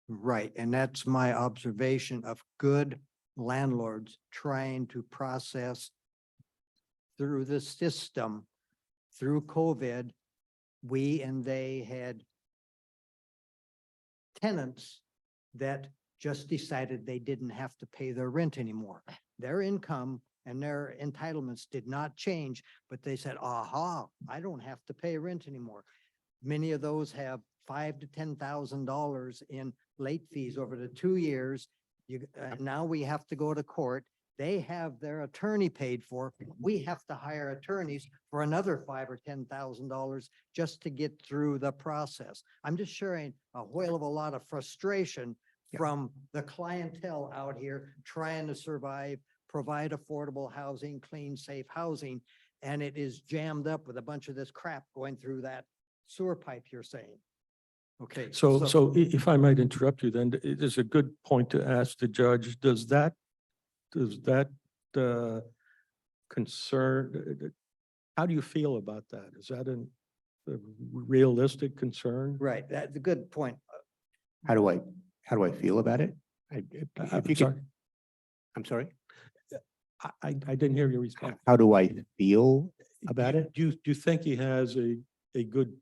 Right, and that's my observation of good landlords trying to process through the system. Through COVID, we and they had tenants that just decided they didn't have to pay their rent anymore. Their income and their entitlements did not change, but they said, aha, I don't have to pay rent anymore. Many of those have $5,000 to $10,000 in late fees over the 2 years. Now we have to go to court. They have their attorney paid for. We have to hire attorneys for another $5,000 or $10,000 just to get through the process. I'm just sharing a whale of a lot of frustration from the clientele out here trying to survive, provide affordable housing, clean, safe housing, and it is jammed up with a bunch of this crap going through that sewer pipe you're saying. Okay. So if I might interrupt you, then it is a good point to ask the judge, does that concern, how do you feel about that? Is that a realistic concern? Right, that's a good point. How do I feel about it? I'm sorry. I didn't hear your response. How do I feel about it? Do you think he has a good?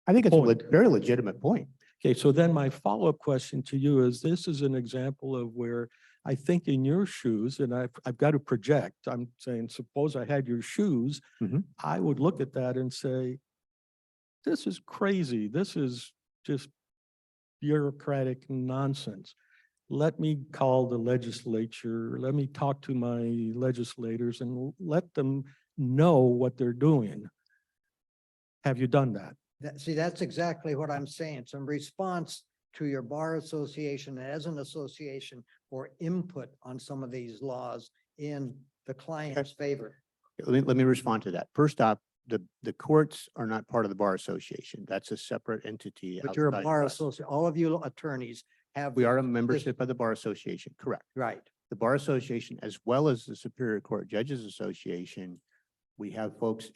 I think it's a Point. very legitimate point. Okay, so then my follow-up question to you is, this is an example of where I think in your shoes, and I've got to project, I'm saying, suppose I had your shoes, Mhm. I would look at that and say, this is crazy. This is just bureaucratic nonsense. Let me call the legislature, let me talk to my legislators and let them know what they're doing. Have you done that? See, that's exactly what I'm saying. It's in response to your bar association as an association for input on some of these laws in the client's favor. Let me respond to that. First off, the courts are not part of the bar association. That's a separate entity. But you're a outside bar of us. associate, all of you attorneys have. We are a membership of the bar association, correct? Right. The bar association, as well as the Superior Court Judges Association, we have folks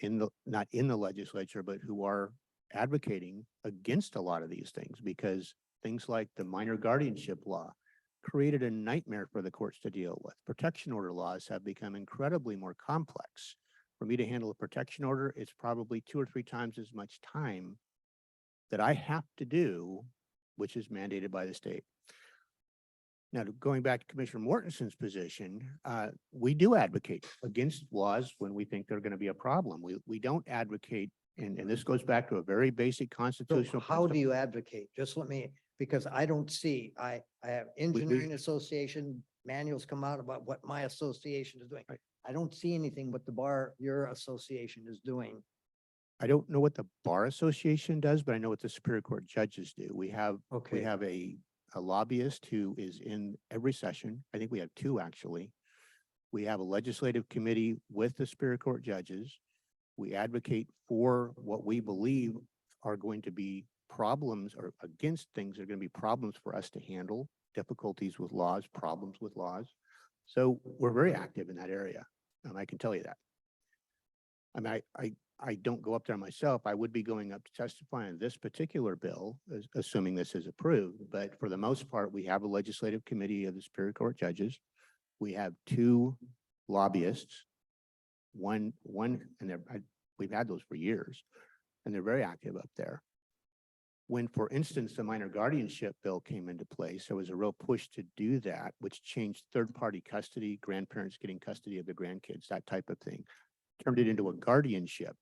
not in the legislature, but who are advocating against a lot of these things, because things like the minor guardianship law created a nightmare for the courts to deal with. Protection order laws have become incredibly more complex. For me to handle a protection order, it's probably 2 or 3 times as much time that I have to do, which is mandated by the state. Now, going back to Commissioner Mortensen's position, we do advocate against laws when we think they're going to be a problem. We don't advocate, and this goes back to a very basic So constitutional how do principle. you advocate? Just let me, because I don't see, I I have engineering association manuals come out about what my association is doing. Right. I don't see anything what the bar, your association is doing. I don't know what the Bar Association does, but I know what the Superior Court judges do. We have Okay. a lobbyist who is in every session. I think we have two, actually. We have a legislative committee with the Superior Court judges. We advocate for what we believe are going to be problems or against things that are going to be problems for us to handle, difficulties with laws, problems with laws. So we're very active in that area. I can tell you that. I mean, I don't go up there myself. I would be going up to testify on this particular bill, assuming this is approved. But for the most part, we have a legislative committee of the Superior Court judges. We have two lobbyists. One, and we've had those for years, and they're very active up there. When, for instance, the minor guardianship bill came into place, there was a real push to do that, which changed third-party custody, grandparents getting custody of their grandkids, that type of thing, turned it into a guardianship.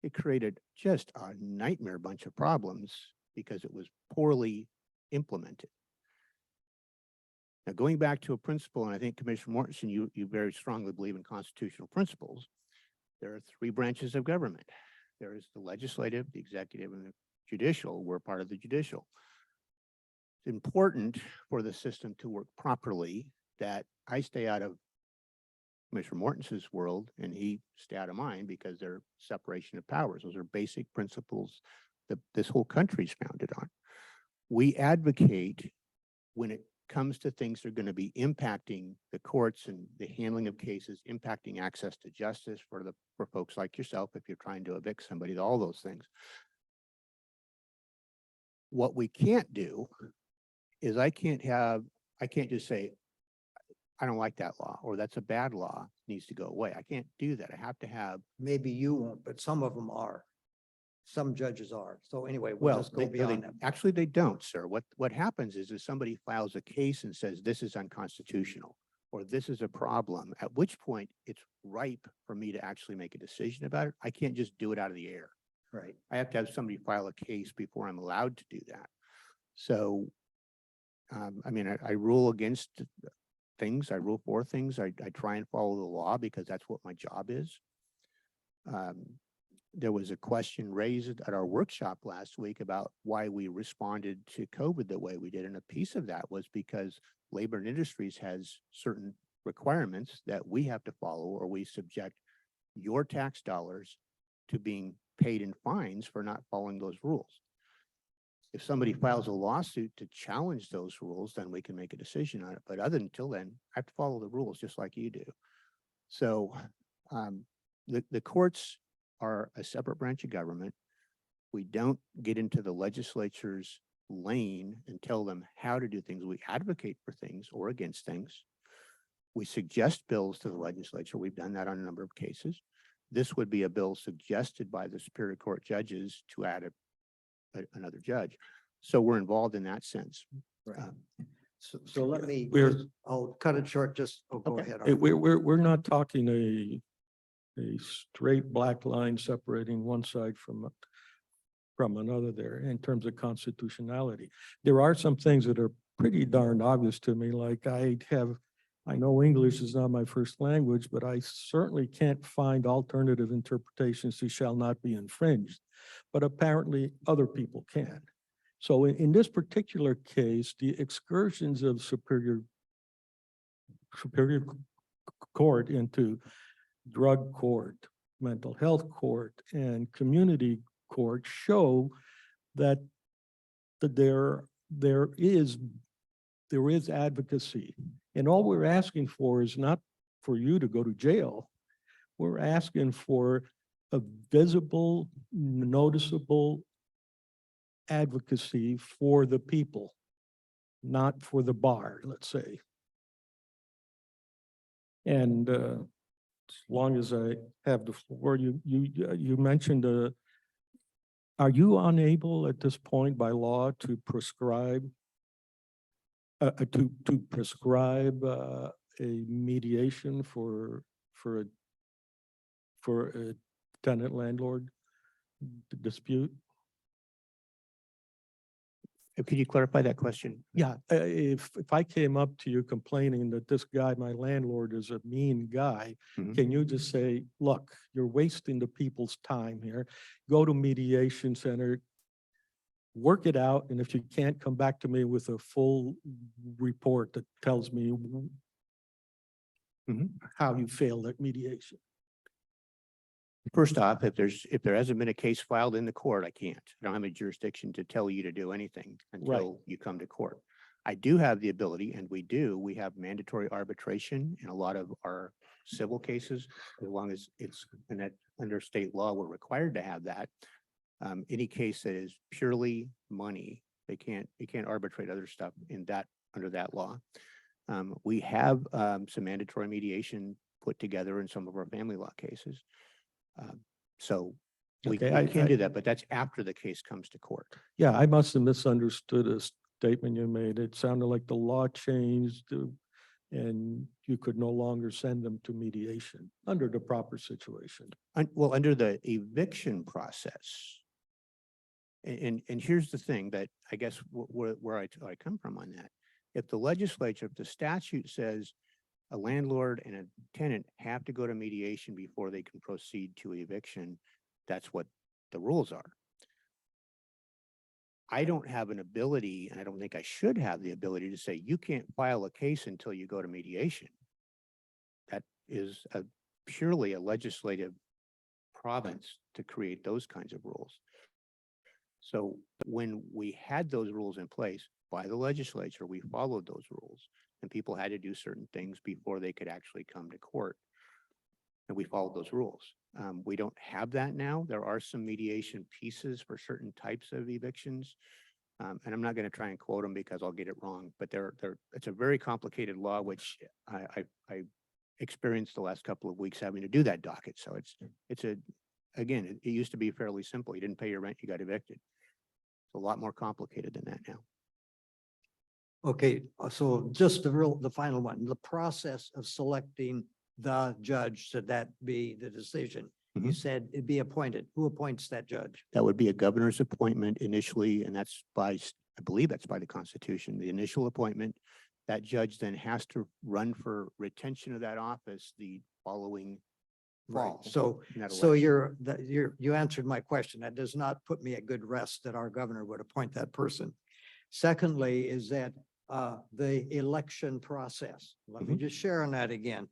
It created just a nightmare bunch of problems because it was poorly implemented. Now, going back to a principle, and I think Commissioner Mortensen, you very strongly believe in constitutional principles. There are three branches of government. There is the legislative, the executive, and the judicial. We're part of the judicial. It's important for the system to work properly that I stay out of Commissioner Mortensen's world and he stay out of mine, because they're separation of powers. Those are basic principles that this whole country is founded on. We advocate when it comes to things that are going to be impacting the courts and the handling of cases, impacting access to justice for folks like yourself, if you're trying to evict somebody, all those things. What we can't do is I can't just say, I don't like that law, or that's a bad law, needs to go away. I can't do that. I have to have, Maybe you won't, but some of them are. Some judges are. So anyway, we'll well, just go beyond that. actually they don't, sir. What happens is if somebody files a case and says this is unconstitutional, or this is a problem, at which point it's ripe for me to actually make a decision about it. I can't just do it out of the air. Right. I have to have somebody file a case before I'm allowed to do that. So, I mean, I rule against things, I rule for things, I try and follow the law because that's what my job is. There was a question raised at our workshop last week about why we responded to COVID the way we did. And a piece of that was because Labor and Industries has certain requirements that we have to follow, or we subject your tax dollars to being paid in fines for not following those rules. If somebody files a lawsuit to challenge those rules, then we can make a decision on it. But until then, I have to follow the rules just like you do. So the courts are a separate branch of government. We don't get into the legislature's lane and tell them how to do things. We advocate for things or against things. We suggest bills to the legislature. We've done that on a number of cases. This would be a bill suggested by the Superior Court judges to add another judge. So we're involved in that sense. Right. So let me, We're- I'll cut it short, just, go Okay. ahead. We're not talking a straight black line separating one side from another there in terms of constitutionality. There are some things that are pretty darn obvious to me, like I know English is not my first language, but I certainly can't find alternative interpretations to shall not be infringed, but apparently other people can. So in this particular case, the excursions of Superior Court into drug court, mental health court, and community court show that there is advocacy. And all we're asking for is not for you to go to jail. We're asking for a visible, noticeable advocacy for the people, not for the bar, let's say. And as long as I have the floor, you mentioned, are you unable at this point by law to prescribe a mediation for a tenant landlord dispute? Could you clarify that question? Yeah, if I came up to you complaining that this guy, my landlord, is a mean guy, Mhm. can you just say, look, you're wasting the people's time here. Go to mediation center, work it out, and if you can't, come back to me with a full report that tells me Mhm. how you failed at mediation. First off, if there hasn't been a case filed in the court, I can't. I don't have a jurisdiction to tell you to do anything until you come to court. I do have the ability, and we have mandatory arbitration in a lot of our civil cases, as long as it's, and that under state law, we're required to have that. Any case that is purely money, you can't arbitrate other stuff under that law. We have some mandatory mediation put together in some of our family law cases. So we Okay, can I- do that, but that's after the case comes to court. Yeah, I must have misunderstood a statement you made. It sounded like the law changed and you could no longer send them to mediation under the proper situation. Well, under the eviction process. And here's the thing that I guess where I come from on that. If the statute says a landlord and a tenant have to go to mediation before they can proceed to eviction, that's what the rules are. I don't have an ability, and I don't think I should have the ability to say, you can't file a case until you go to mediation. That is purely a legislative province to create those kinds of rules. So when we had those rules in place by the legislature, we followed those rules, and people had to do certain things before they could actually come to court. And we followed those rules. We don't have that now. There are some mediation pieces for certain types of evictions. And I'm not going to try and quote them because I'll get it wrong, but it's a very complicated law, which I experienced the last couple of weeks having to do that docket. So again, it used to be fairly simple. You didn't pay your rent, you got evicted. It's a lot more complicated than that now. Okay, so just the final one, the process of selecting the judge, should that be the decision? You Mhm. said it'd be appointed. Who appoints that judge? That would be a governor's appointment initially, and that's I believe that's by the Constitution, the initial appointment. That judge then has to run for retention of that office the following Right, fall. so, in that so election. you answered my question. That does not put me at good rest that our governor would appoint that person. Secondly, is that the election process. Let me Mhm. just share on that again.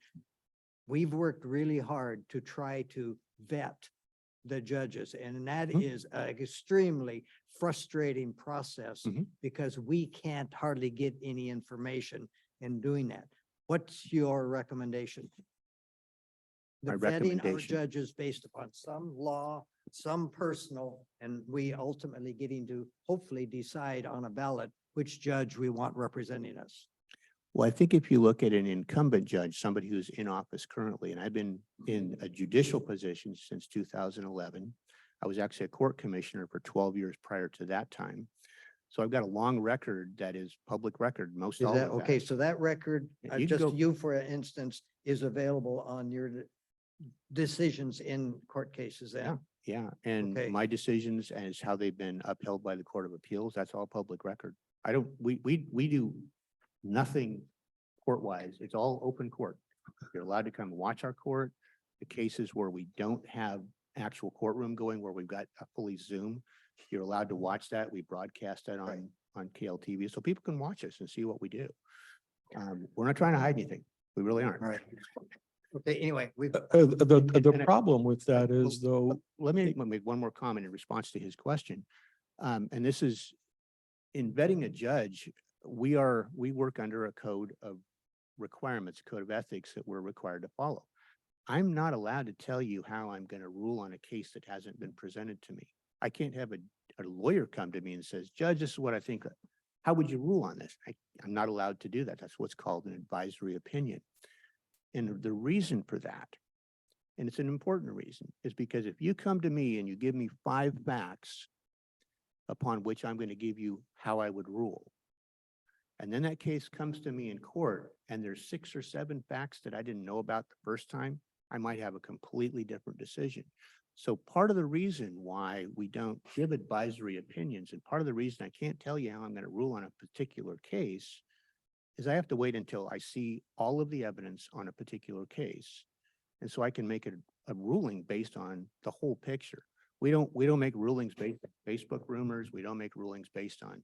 We've worked really hard to try to vet the judges, and that Mhm. is an extremely frustrating process Mhm. because we can't hardly get any information in doing that. What's your recommendation? The My vetting our recommendation- judges based upon some law, some personal, and we ultimately getting to hopefully decide on a ballot which judge we want representing us. Well, I think if you look at an incumbent judge, somebody who's in office currently, and I've been in a judicial position since 2011. I was actually a court commissioner for 12 years prior to that time. So I've got a long record that is public record, most Is all that, of okay, that. so that record, You can just go- you for instance, is available on your decisions in court cases then? Yeah, and Okay. my decisions as how they've been upheld by the Court of Appeals, that's all public record. We do nothing court-wise. It's all open court. You're allowed to come watch our court. The cases where we don't have actual courtroom going, where we've got a fully Zoom, you're allowed to watch that. We broadcast that Right. on KLTV, so people can watch us and see what we do. We're not trying to hide anything. We really aren't. Right. Okay, anyway, we've, The And I- problem with that is though, Let me make one more comment in response to his question. And this is, in vetting a judge, we work under a code of requirements, code of ethics that we're required to follow. I'm not allowed to tell you how I'm going to rule on a case that hasn't been presented to me. I can't have a lawyer come to me and says, Judge, this is what I think. How would you rule on this? I'm not allowed to do that. That's what's called an advisory opinion. And the reason for that, and it's an important reason, is because if you come to me and you give me 5 facts upon which I'm going to give you how I would rule, and then that case comes to me in court and there's 6 or 7 facts that I didn't know about the first time, I might have a completely different decision. So part of the reason why we don't give advisory opinions, and part of the reason I can't tell you how I'm going to rule on a particular case, is I have to wait until I see all of the evidence on a particular case. And so I can make a ruling based on the whole picture. We don't make rulings based on Facebook rumors. We don't make rulings based on,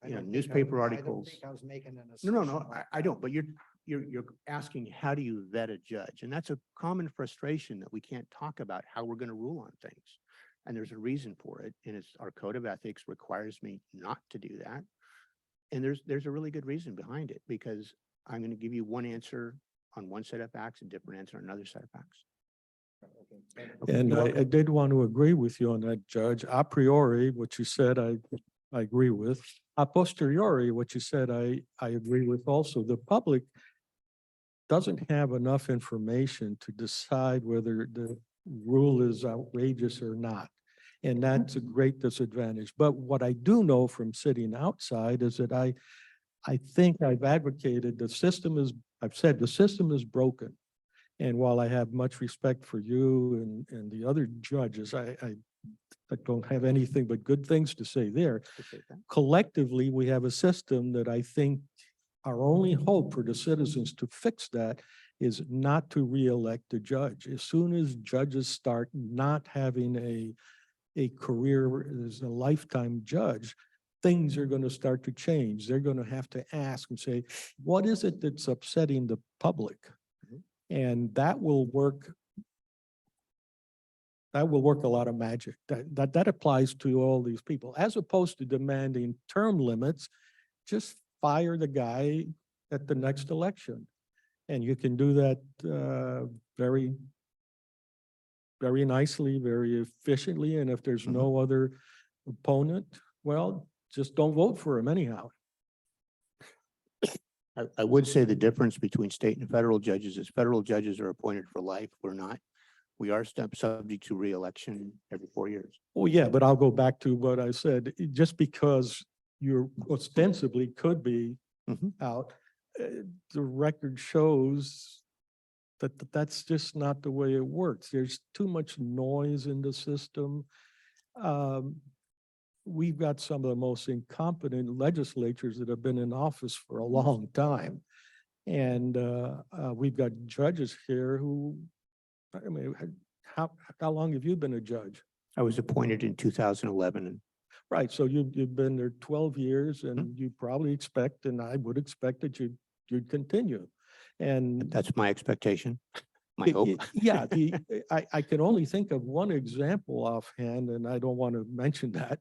I you know, don't think I- newspaper I don't articles. think I was making an No, assumption. I don't, but you're asking, how do you vet a judge? And that's a common frustration, that we can't talk about how we're going to rule on things. And there's a reason for it. And it's, our code of ethics requires me not to do that. And there's a really good reason behind it, because I'm going to give you one answer on one set of facts, a different answer on another set of facts. And I did want to agree with you on that, Judge. A priori, what you said, I agree with. A posteriori, what you said, I agree with also. The public doesn't have enough information to decide whether the rule is outrageous or not. And that's a great disadvantage. But what I do know from sitting outside is that I think I've advocated I've said the system is broken. And while I have much respect for you and the other judges, I don't have anything but good things to say there. Appreciate that. Collectively, we have a system that I think our only hope for the citizens to fix that is not to reelect a judge. As soon as judges start not having a career as a lifetime judge, things are going to start to change. They're going to have to ask and say, what is it that's upsetting the public? And that will work. That will work a lot of magic. That applies to all these people, as opposed to demanding term limits. Just fire the guy at the next election. And you can do that very, very nicely, very efficiently. And if there's no other opponent, well, just don't vote for him anyhow. I would say the difference between state and federal judges is federal judges are appointed for life. We're not. We are subject to reelection every 4 years. Oh, yeah, but I'll go back to what I said. Just because you're ostensibly could be out, the record shows that that's just not the way it works. There's too much noise in the system. We've got some of the most incompetent legislatures that have been in office for a long time. And we've got judges here who, I mean, how long have you been a judge? I was appointed in 2011, and Right, so you've been there 12 years and you probably expect, and I would expect that you'd continue. And that's my expectation, my hope. yeah, I can only think of one example offhand, and I don't want to mention that.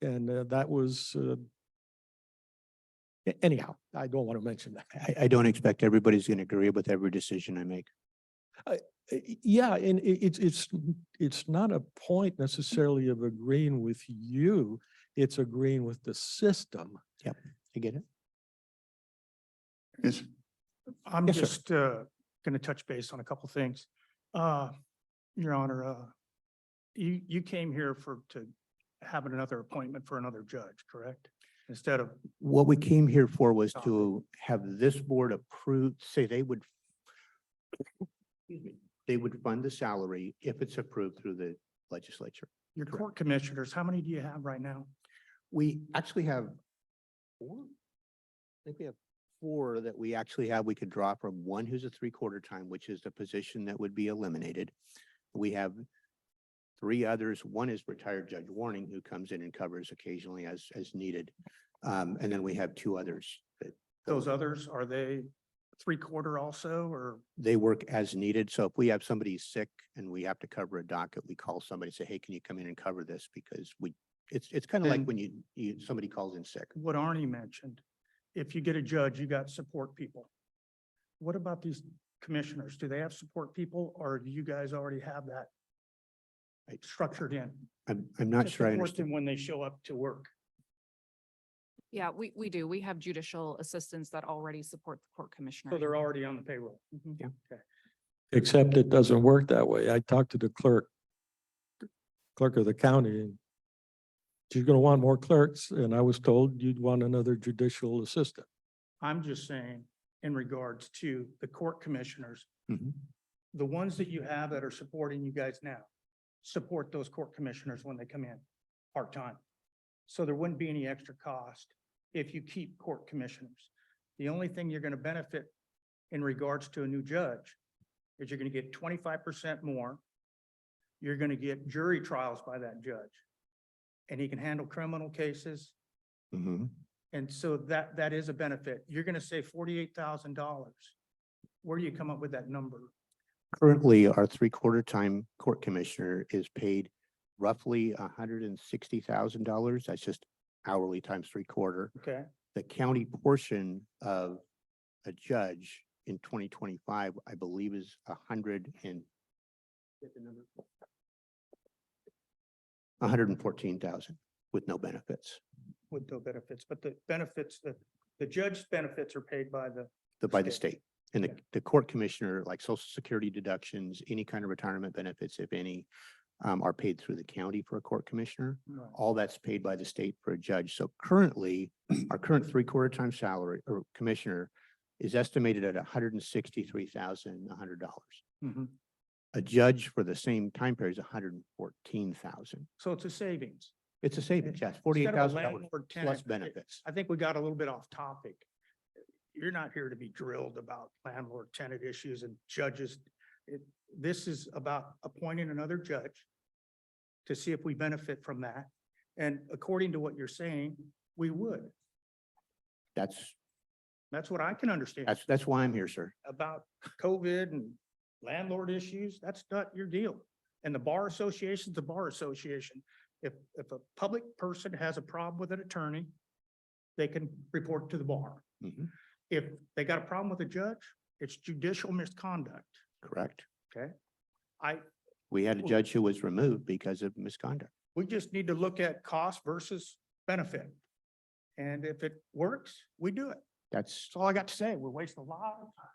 And that was, anyhow, I don't want to mention that. I don't expect everybody's going to agree with every decision I make. Yeah, and it's not a point necessarily of agreeing with you. It's agreeing with the system. Yep, I get it. Yes. I'm Yes, sir. just going to touch base on a couple things. Your Honor, you came here to have another appointment for another judge, correct? Instead of, What we came here for was to have this board approve, say they would, excuse me, they would fund the salary if it's approved through the legislature. your court commissioners, how many do you have right now? We actually have four. I think we have four that we actually have. We could draw from. One who's a 3/4 time, which is the position that would be eliminated. We have three others. One is retired Judge Warning, who comes in and covers occasionally as needed. And then we have two others that Those others, are they 3/4 also, or? they work as needed. So if we have somebody sick and we have to cover a docket, we call somebody, say, hey, can you come in and cover this? Because it's kind of like And- when somebody calls in sick. What Arnie mentioned, if you get a judge, you got support people. What about these commissioners? Do they have support people, or do you guys already have that structured in? I'm not to sure I support understand. them when they show up to work? Yeah, we do. We have judicial assistants that already support the court commissioner. So they're already on the payroll. Yeah. Okay. Except it doesn't work that way. I talked to the clerk of the county, and she's going to want more clerks, and I was told you'd want another judicial assistant. I'm just saying, in regards to the court commissioners, Mhm. the ones that you have that are supporting you guys now, support those court commissioners when they come in part-time. So there wouldn't be any extra cost if you keep court commissioners. The only thing you're gonna benefit in regards to a new judge is you're gonna get 25% more. You're gonna get jury trials by that judge. And he can handle criminal cases. Mhm. And so that is a benefit. You're gonna save $48,000. Where do you come up with that number? Currently, our three-quarter time court commissioner is paid roughly $160,000. That's just hourly times three-quarter. Okay, The county portion of a judge in 2025, I believe, is 114,000 with no benefits. with no benefits, but the benefits, the judge's benefits are paid by By the State. state. And the court commissioner, like social security deductions, any kind of retirement benefits, if any, are paid through the county for a court commissioner. Right. All that's paid by the state for a judge. So currently, our current three-quarter time salary or commissioner is estimated at $163,100. Mhm. A judge for the same time period is $114,000. So it's a savings. It's a savings, yes, Instead of a $48,000 landlord tenant, plus benefits. I think we got a little bit off topic. You're not here to be drilled about landlord tenant issues and judges. This is about appointing another judge to see if we benefit from that. And according to what you're saying, we would. That's That's what I can understand. that's why I'm here, sir. About COVID and landlord issues, that's not your deal. And the bar association's the bar association. If a public person has a problem with an attorney, they can report to the bar. Mhm. If they got a problem with a judge, it's judicial misconduct, Correct. okay? We had a judge who was removed because of misconduct. We just need to look at cost versus benefit. And if it works, we do it. That's, That's all I got to say. We're wasting a lot of time.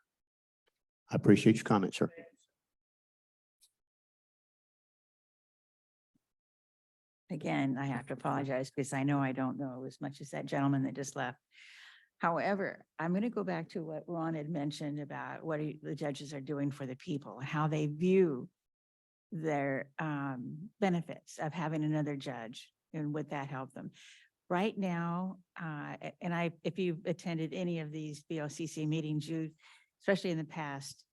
I appreciate your comment, sir. Again, I have to apologize because I know I don't know as much as that gentleman that just left. However, I'm going to go back to what Ron had mentioned about what the judges are doing for the people, how they view their benefits of having another judge and would that help them. Right now, if you've attended any of these BOCC meetings, especially in the past,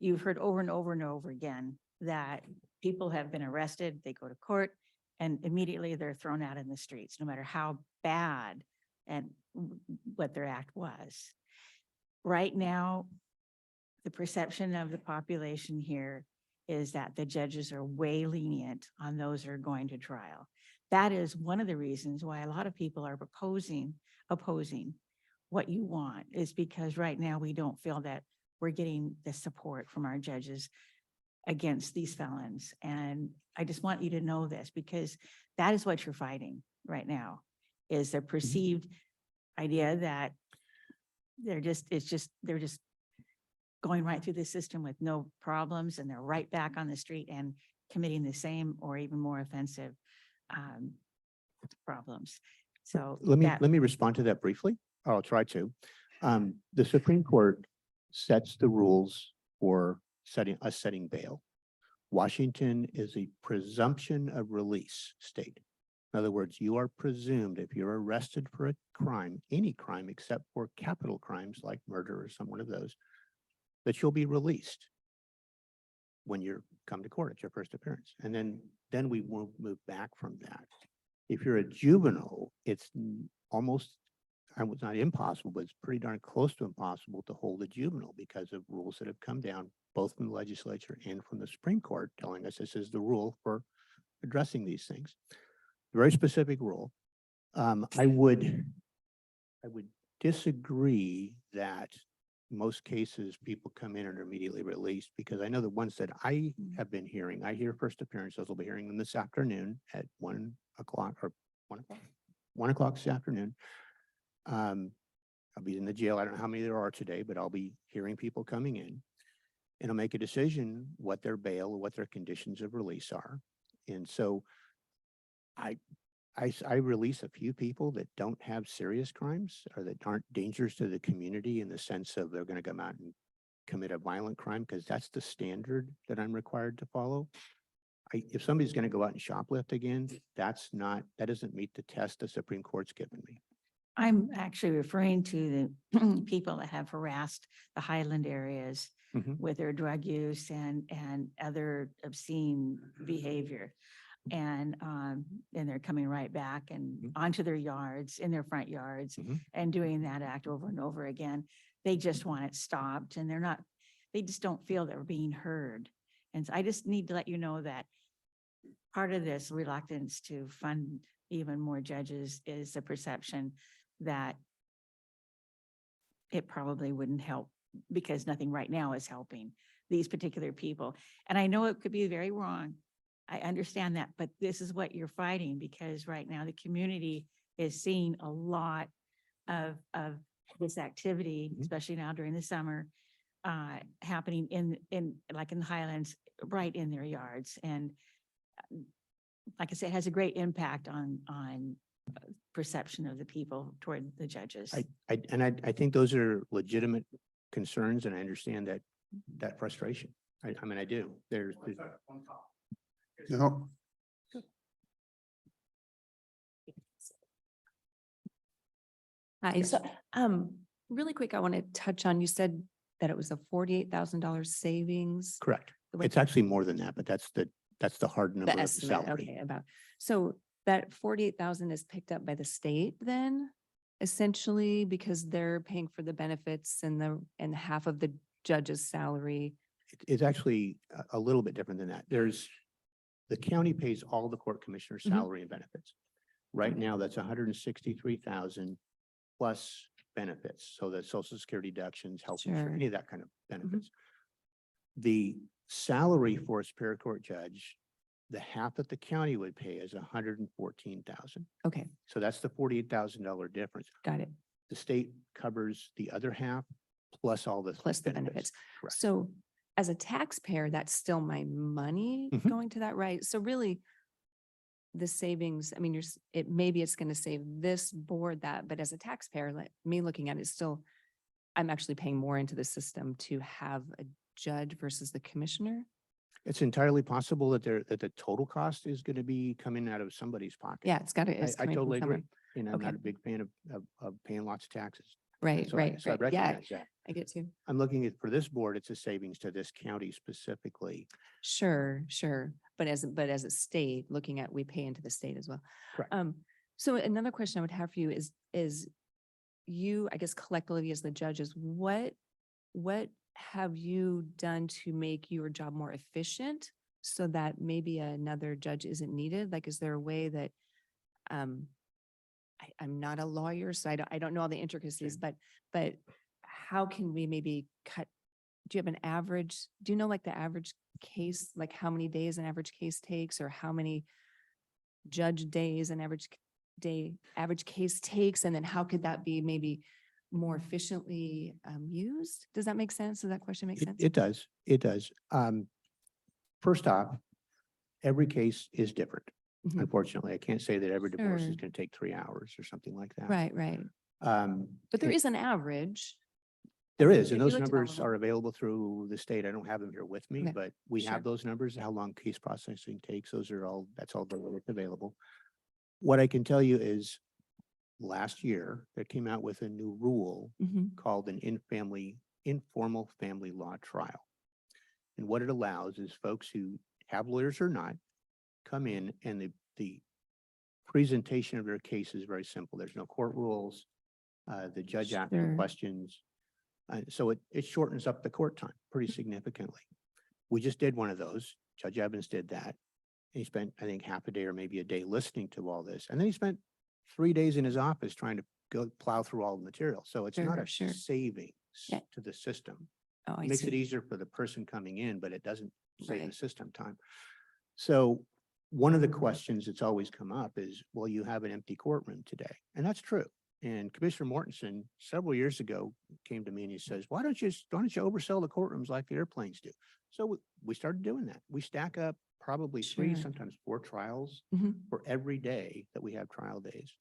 you've heard over and over and over again that people have been arrested, they go to court, and immediately they're thrown out in the streets, no matter how bad and what their act was. Right now, the perception of the population here is that the judges are way lenient on those that are going to trial. That is one of the reasons why a lot of people are opposing what you want, is because right now we don't feel that we're getting the support from our judges against these felons. And I just want you to know this, because that is what you're fighting right now, is the perceived idea that they're just going right through the system with no problems, and they're right back on the street and committing the same or even more offensive problems. So Let me respond to that briefly. Or I'll try to. The Supreme Court sets the rules for setting bail. Washington is a presumption of release state. In other words, you are presumed, if you're arrested for a crime, any crime except for capital crimes like murder or some one of those, that you'll be released when you come to court at your first appearance. And then we won't move back from that. If you're a juvenile, it's almost, I was not impossible, but it's pretty darn close to impossible to hold a juvenile because of rules that have come down both from the legislature and from the Supreme Court telling us this is the rule for addressing these things. Very specific rule. I would disagree that most cases people come in and are immediately released, because I know the ones that I have been hearing, I hear first appearances, I'll be hearing them this afternoon at 1 o'clock or 1 o'clock this afternoon. I'll be in the jail. I don't know how many there are today, but I'll be hearing people coming in, and I'll make a decision what their bail or what their conditions of release are. And so I release a few people that don't have serious crimes or that aren't dangerous to the community in the sense of they're going to come out and commit a violent crime, because that's the standard that I'm required to follow. if somebody's gonna go out and shoplift again, that doesn't meet the test the Supreme Court's given me. I'm actually referring to the people that have harassed the Highland areas Mhm. with their drug use and other obscene behavior. And they're coming right back and Mhm. onto their yards, in their front yards, Mhm. and doing that act over and over again. They just want it stopped and they just don't feel they're being heard. And so I just need to let you know that part of this reluctance to fund even more judges is the perception that it probably wouldn't help because nothing right now is helping these particular people. And I know it could be very wrong. I understand that, but this is what you're fighting because right now the community is seeing a lot of this activity, Mhm. especially now during the summer, happening in like in the Highlands, right in their yards. And like I said, it has a great impact on perception of the people toward the judges. I think those are legitimate concerns and I understand that frustration. I mean, I do. There's No, Hi, so, really quick, I want to touch on, you said that it was a $48,000 savings. correct. the way- It's actually more than that, but that's the hard number The of the estimate, salary. okay, so that 48,000 is picked up by the state then? Essentially, because they're paying for the benefits and half of the judge's salary. It's actually a little bit different than that. The county pays all the court commissioner's Mhm. salary and benefits. Right now, that's 163,000 plus benefits. So that's social security deductions, health insurance, Sure. any of that kind of benefits. The salary for a Superior Court judge, the half that the county would pay is 114,000. Okay, So that's the $48,000 difference. got it, The state covers the other half plus all the plus the benefits. Correct. So as a taxpayer, that's still my money Mhm. going to that, right? So really, the savings, I mean, maybe it's going to save this board that, but as a taxpayer, like me looking at it still, I'm actually paying more into the system to have a judge versus the commissioner. It's entirely possible that the total cost is going to be coming out of somebody's pocket. Yeah, it's got to, it's I coming from totally agree. somewhere. And I'm Okay. not a big fan of paying lots of taxes. Right, So right, so I right. Yeah, recognize that. I get to. I'm looking at, for this board, it's a savings to this county specifically. Sure, sure. But as a state, looking at, we pay into the state as well. Correct. So another question I would have for you is you, I guess collectively as the judges, what have you done to make your job more efficient so that maybe another judge isn't needed? Like, is there a way that, I'm not a lawyer, so I don't know all the intricacies, but how can we maybe cut? Do you have an average? Do you know like the average case, like how many days an average case takes or how many judge days an average case takes? And then how could that be maybe more efficiently used? Does that make sense? Does that question make sense? It does. It does. First off, every case is different. Mhm. Unfortunately, I can't say that every divorce is Sure. going to take 3 hours or something like that. Right, right. Um, But there it- is an average. There is, if and you those looked at all of numbers them. are available through the state. I don't have them here with me, Okay, but we have sure. those numbers, how long case processing takes. That's all available. What I can tell you is last year, they came out with a new rule Mhm. called an informal family law trial. And what it allows is folks who have lawyers or not come in and the presentation of their case is very simple. There's no court rules. The judge asks Sure. questions. So it shortens up the court time pretty significantly. We just did one of those. Judge Evans did that. He spent, I think, half a day or maybe a day listening to all this. And then he spent 3 days in his office trying to go plow through all the material. So it's not Sure, a sure. savings Yeah. to the system. Oh, I Makes it see. easier for the person coming in, but it doesn't save the Right. system time. So one of the questions that's always come up is, well, you have an empty courtroom today. And that's true. And Commissioner Mortensen several years ago came to me and he says, why don't you oversell the courtrooms like the airplanes do? So we started doing that. We stack up probably 3, Sure. sometimes 4 trials Mhm. for every day that we have trial days.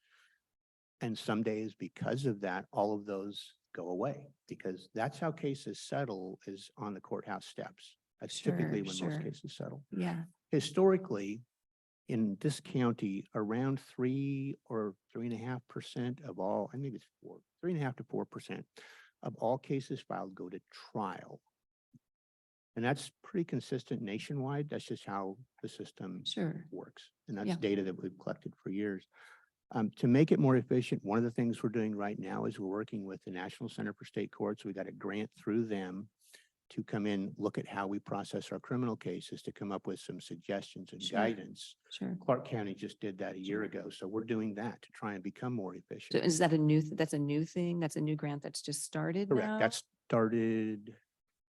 And some days, because of that, all of those go away because that's how cases settle, is on the courthouse steps. That's typically when Sure, most sure. cases settle. Yeah, historically, in this county, around 3 or 3.5% of all, I think it's 3.5 to 4% of all cases filed go to trial. And that's pretty consistent nationwide. That's just how the system Sure. works. And that's Yeah. data that we've collected for years. To make it more efficient, one of the things we're doing right now is we're working with the National Center for State Courts. We got a grant through them to come in, look at how we process our criminal cases, to come up with some suggestions and Sure. guidance. Sure. Clark County just did that a year ago. So we're doing that to try and become more So efficient. is that a new, that's a new thing? That's a new grant that's just started Correct. now? That started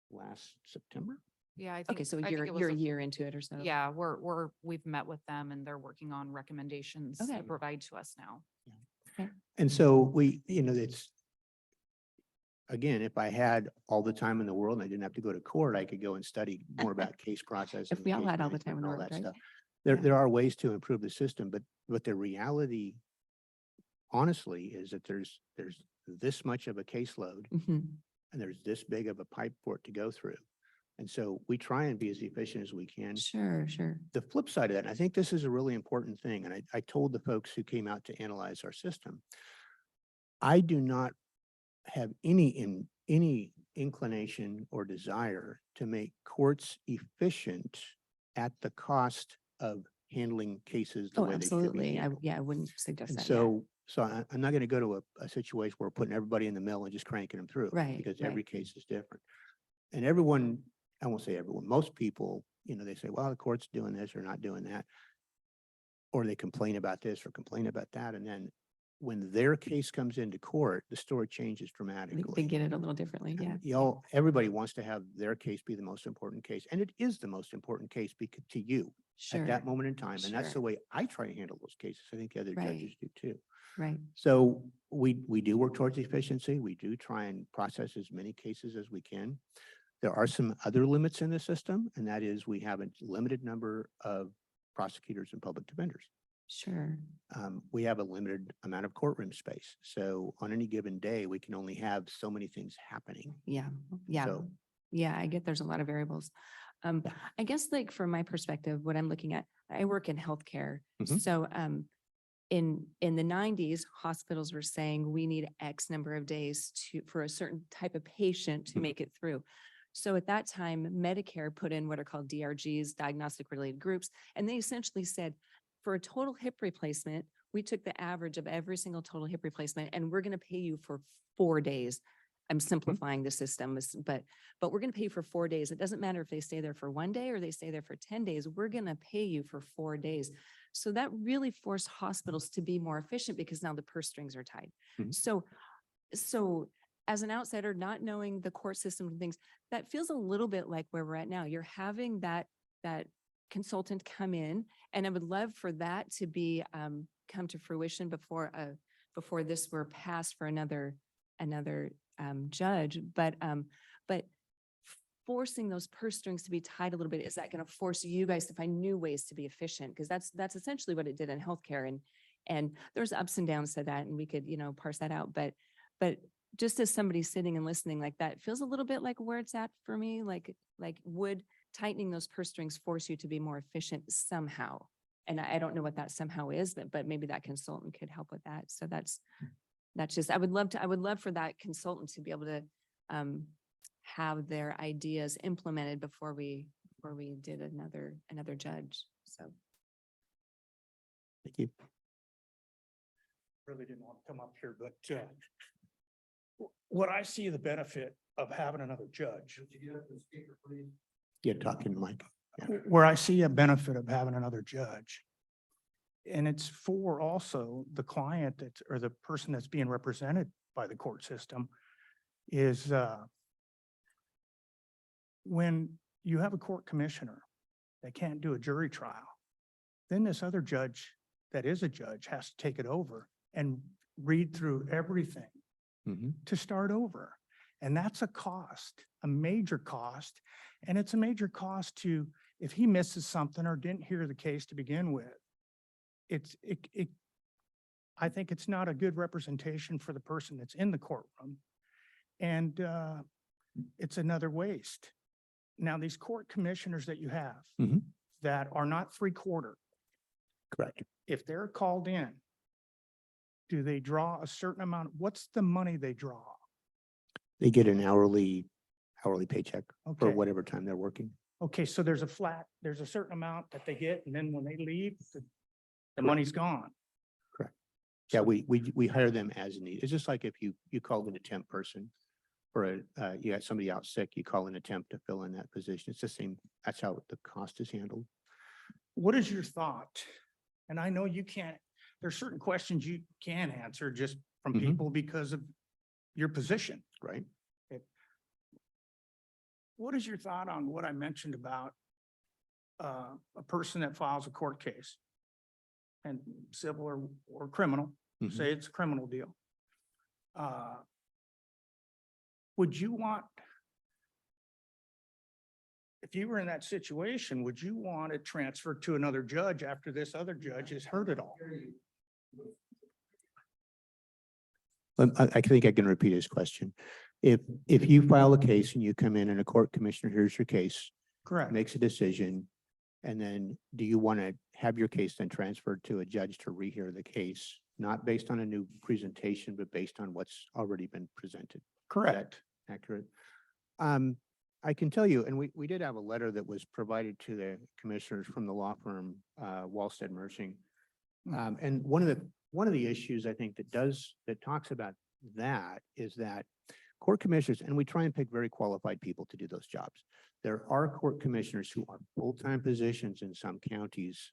last September. Yeah, I think. Okay, so I think you're, it was you're a year into it or so? Yeah, we've met with them and they're working on recommendations Okay. to provide to us now. And so we, it's, again, if I had all the time in the world and I didn't have to go to court, I could go and study more about case processing. If we all case had all the management time in and the all world, that right? stuff. Yeah. There are ways to improve the system, but the reality, honestly, is that there's this much of a caseload Mhm. and there's this big of a pipe for it to go through. And so we try and be as efficient as we can. Sure, sure. The flip side of that, and I think this is a really important thing, and I told the folks who came out to analyze our system, I do not have any inclination or desire to make courts efficient at the cost of handling cases the Oh, way they should be absolutely. handled. Yeah, I wouldn't suggest And that. yeah. so I'm not going to go to a situation where we're putting everybody in the mill and just cranking them through. Right, Because right. every case is different. And everyone, I won't say everyone, most people, they say, well, the court's doing this or not doing that. Or they complain about this or complain about that. And then when their case comes into court, the story changes They dramatically. get it a little differently, yeah. And everybody wants to have their case be the most important case. And it is the most important case to you Sure. at that moment in time. And that's the Sure. way I try to handle those cases. I think the other Right. judges do too. Right. So we do work towards efficiency. We do try and process as many cases as we can. There are some other limits in the system, and that is we have a limited number of prosecutors and public defenders. Sure. We have a limited amount of courtroom space. So on any given day, we can only have so many things happening. Yeah, yeah. So Yeah, I get there's a lot of variables. I guess like from my perspective, what I'm looking at, I work in healthcare. Mhm. So in the 90s, hospitals were saying we need X number of days for a certain type of patient to Mhm. make it through. So at that time, Medicare put in what are called DRGs, diagnostic related groups, and they essentially said, for a total hip replacement, we took the average of every single total hip replacement, and we're going to pay you for 4 days. I'm simplifying the system, but we're going to pay you for 4 days. It doesn't matter if they stay there for 1 day or they stay there for 10 days. We're going to pay you for 4 days. So that really forced hospitals to be more efficient because now the purse strings are tied. Mhm. So as an outsider, not knowing the court system and things, that feels a little bit like where we're at now. You're having that consultant come in, and I would love for that to be come to fruition before this were passed for another judge. But forcing those purse strings to be tied a little bit, is that going to force you guys to find new ways to be efficient? Because that's essentially what it did in healthcare, and there's ups and downs to that, and we could parse that out. But just as somebody sitting and listening like that, it feels a little bit like where it's at for me. Like would tightening those purse strings force you to be more efficient somehow? And I don't know what that somehow is, but maybe that consultant could help with that. So that's just, I would love for that consultant to be able to have their ideas implemented before we did another judge. So. thank you. Really didn't want to come up here, but what I see the benefit of having another judge. Yeah, talking Mike. Where I see a benefit of having another judge. And it's for also the client or the person that's being represented by the court system is when you have a court commissioner that can't do a jury trial, then this other judge that is a judge has to take it over and read through everything Mhm. to start over. And that's a cost, a major cost. And it's a major cost to, if he misses something or didn't hear the case to begin with, I think it's not a good representation for the person that's in the courtroom. And it's another waste. Now, these court commissioners that you have, Mhm. that are not 3/4, Correct. if they're called in, do they draw a certain amount? What's the money they draw? They get an hourly paycheck for Okay. whatever time they're working. Okay, so there's a certain amount that they get, and then when they leave, the money's gone. Yeah, we hire them as needed. It's just like if you called in a temp person or you got somebody out sick, you call in a temp to fill in that position. It's the same. That's how the cost is handled. What is your thought? And I know you can't, there's certain questions you can answer just from Mhm. people because of your position. Right? What is your thought on what I mentioned about a person that files a court case? And civil or criminal, Mhm. say it's a criminal deal. Would you want, if you were in that situation, would you want it transferred to another judge after this other judge has heard it all? I think I can repeat his question. If you file a case and you come in and a court commissioner hears your case, Correct. makes a decision, and then do you want to have your case then transferred to a judge to rehear the case, not based on a new presentation, but based on what's already been presented? Correct. Accurate. I can tell you, and we did have a letter that was provided to the commissioners from the law firm, Walstead Merching. And one of the issues I think that talks about that is that court commissioners, and we try and pick very qualified people to do those jobs. There are court commissioners who are full-time positions in some counties,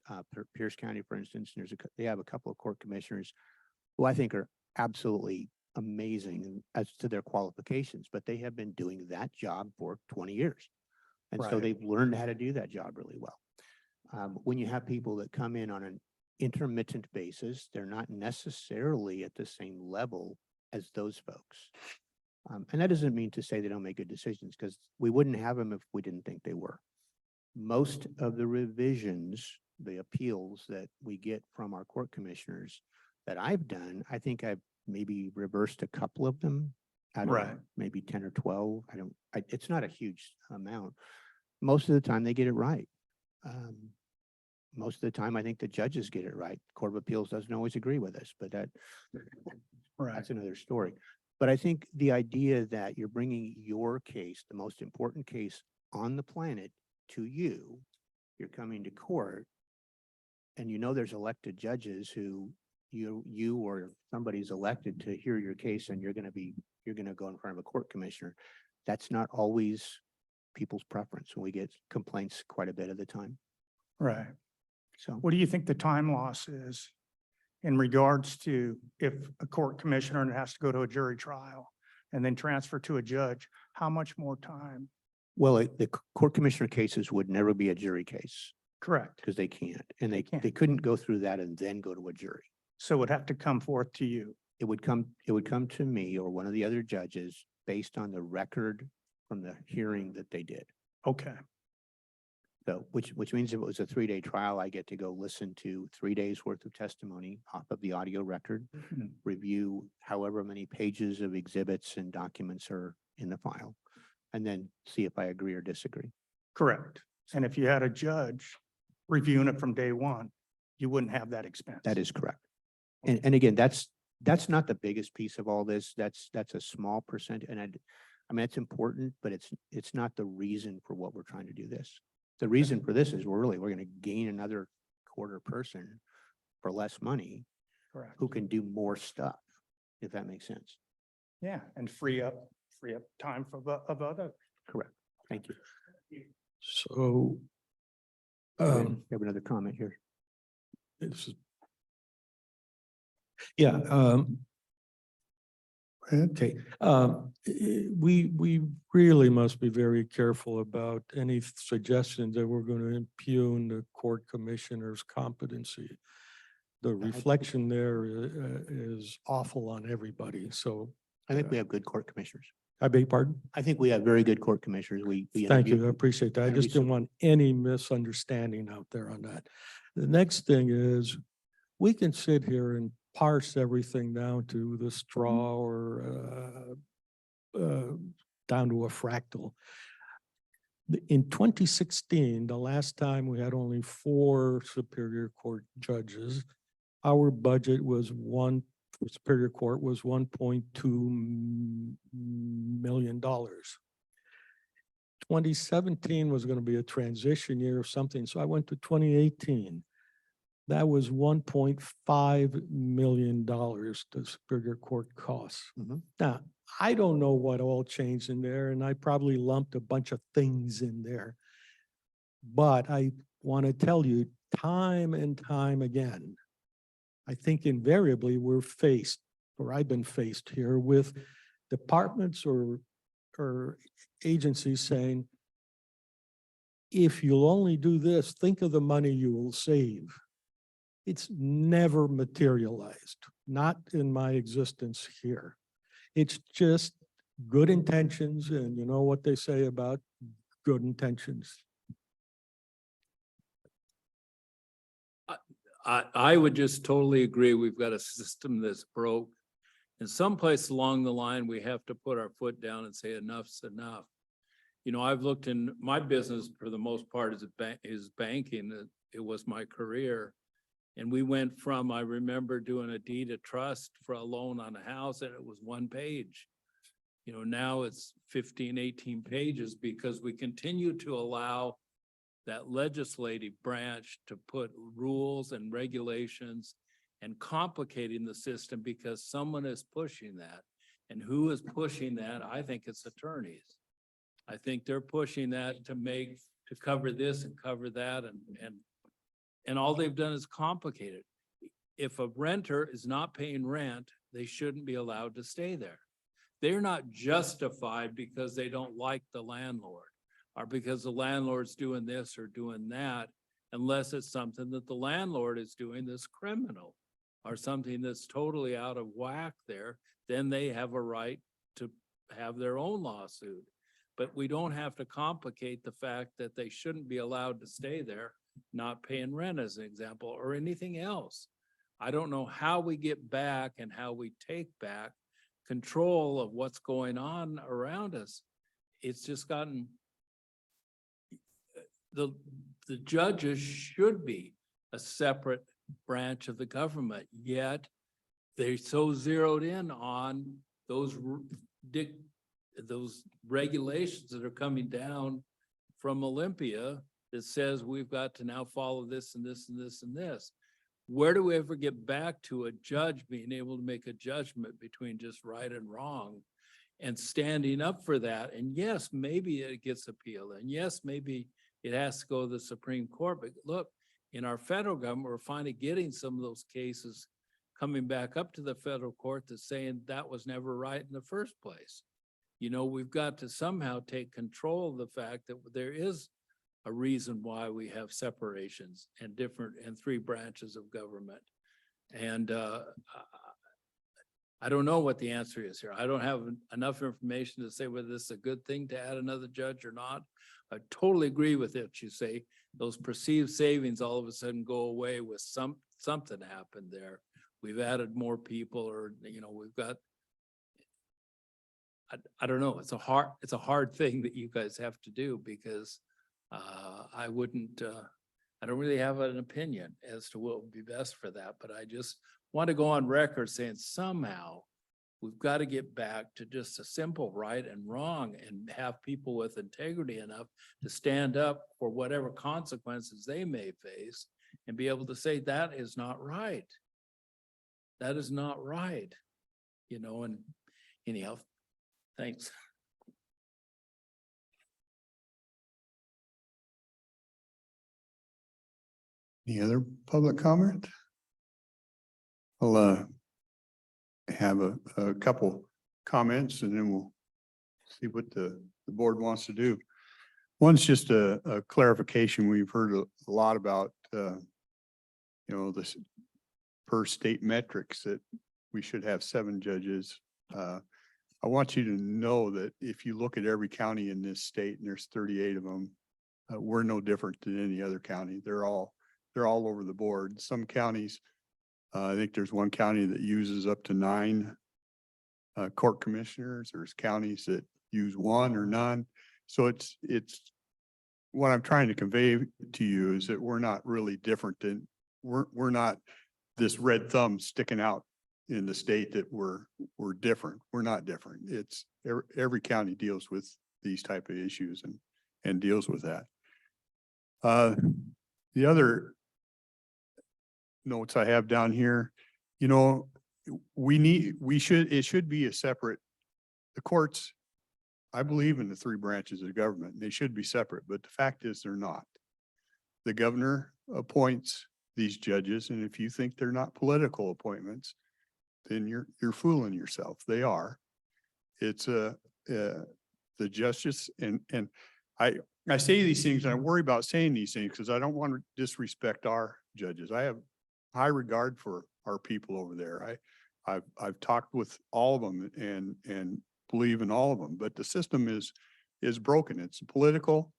Pierce County, for instance, they have a couple of court commissioners who I think are absolutely amazing as to their qualifications, but they have been doing that job for 20 years. And so Right. they've learned how to do that job really well. When you have people that come in on an intermittent basis, they're not necessarily at the same level as those folks. And that doesn't mean to say they don't make good decisions, because we wouldn't have them if we didn't think they were. Most of the revisions, the appeals that we get from our court commissioners that I've done, I think I've maybe reversed a couple of them out of Right. maybe 10 or 12. It's not a huge amount. Most of the time they get it right. Most of the time, I think the judges get it right. Court of Appeals doesn't always agree with us, but Right. that's another story. But I think the idea that you're bringing your case, the most important case on the planet, to you, you're coming to court, and you know there's elected judges who you or somebody's elected to hear your case, and you're going to go in front of a court commissioner. That's not always people's preference, and we get complaints quite a bit of the time. Right. So What do you think the time loss is in regards to if a court commissioner has to go to a jury trial and then transfer to a judge? How much more time? well, the court commissioner cases would never be a jury case Correct. because they can't, and they can't. couldn't go through that and then go to a jury. So it would have to come forth to you. It would come to me or one of the other judges based on the record from the hearing that they did. Okay. So, which means if it was a 3-day trial, I get to go listen to 3 days worth of testimony off of the audio record, Mhm. review however many pages of exhibits and documents are in the file, and then see if I agree or disagree. Correct. And if you had a judge reviewing it from day one, you wouldn't have that expense. That is correct. And again, that's not the biggest piece of all this. That's a small percent. And I mean, it's important, but it's not the reason for what we're trying to do this. The reason for this is we're going to gain another quarter person for less money Correct. who can do more stuff, if that makes sense. Yeah, and free up time of other. Correct. Thank you. So, We have another comment here. it's, yeah, okay, we really must be very careful about any suggestion that we're going to impugn the court commissioner's competency. The reflection there is awful on everybody, so I think we have good court commissioners. I beg your pardon? I think we have very good court commissioners. We Thank you, I interview- appreciate that. I interview just didn't some- want any misunderstanding out there on that. The next thing is, we can sit here and parse everything down to the straw or down to a fractal. In 2016, the last time we had only 4 Superior Court judges, our budget was for Superior Court was $1.2 million. 2017 was going to be a transition year or something, so I went to 2018. That was $1.5 million the Superior Court costs. Now, I don't know what all changed in there, and I probably lumped a bunch of things in there. But I want to tell you, time and time again, I think invariably we're faced, or I've been faced here with departments or agencies saying, if you'll only do this, think of the money you will save. It's never materialized, not in my existence here. It's just good intentions, and you know what they say about good intentions. I would just totally agree. We've got a system that's broke. And someplace along the line, we have to put our foot down and say enough's enough. You know, I've looked in my business for the most part is banking. It was my career. And we went from, I remember doing a deed of trust for a loan on a house, and it was 1 page. You know, now it's 15, 18 pages because we continue to allow that legislative branch to put rules and regulations and complicating the system because someone is pushing that. And who is pushing that? I think it's attorneys. I think they're pushing that to cover this and cover that, and all they've done is complicate it. If a renter is not paying rent, they shouldn't be allowed to stay there. They're not justified because they don't like the landlord or because the landlord's doing this or doing that, unless it's something that the landlord is doing that's criminal or something that's totally out of whack there, then they have a right to have their own lawsuit. But we don't have to complicate the fact that they shouldn't be allowed to stay there, not paying rent as an example, or anything else. I don't know how we get back and how we take back control of what's going on around us. It's just gotten, the judges should be a separate branch of the government, yet they're so zeroed in on those regulations that are coming down from Olympia that says we've got to now follow this and this and this and this. Where do we ever get back to a judge being able to make a judgment between just right and wrong and standing up for that? And yes, maybe it gets appealed. And yes, maybe it has to go to the Supreme Court. But look, in our federal government, we're finally getting some of those cases coming back up to the federal court that's saying that was never right in the first place. You know, we've got to somehow take control of the fact that there is a reason why we have separations and 3 branches of government. And I don't know what the answer is here. I don't have enough information to say whether this is a good thing to add another judge or not. I totally agree with it. You say those perceived savings all of a sudden go away with something happened there. We've added more people, or, you know, we've got, I don't know. It's a hard thing that you guys have to do because I don't really have an opinion as to what would be best for that, but I just want to go on record saying somehow we've got to get back to just a simple right and wrong and have people with integrity enough to stand up for whatever consequences they may face and be able to say that is not right. That is not right, you know, and anyhow, thanks. Any other public comment? I'll have a couple comments and then we'll see what the board wants to do. One's just a clarification. We've heard a lot about, you know, this per state metrics that we should have 7 judges. I want you to know that if you look at every county in this state, and there's 38 of them, we're no different than any other county. They're all over the board. Some counties, I think there's one county that uses up to 9 court commissioners. There's counties that use 1 or none. So it's what I'm trying to convey to you is that we're not really different than, we're not this red thumb sticking out in the state that we're different. We're not different. It's every county deals with these type of issues and deals with that. The other notes I have down here, you know, it should be a separate, the courts, I believe in the three branches of government. They should be separate, but the fact is they're not. The governor appoints these judges, and if you think they're not political appointments, then you're fooling yourself. They are. It's the justice and I say these things and I worry about saying these things because I don't want to disrespect our judges. I have high regard for our people over there. I've talked with all of them and believe in all of them, but the system is broken. It's political.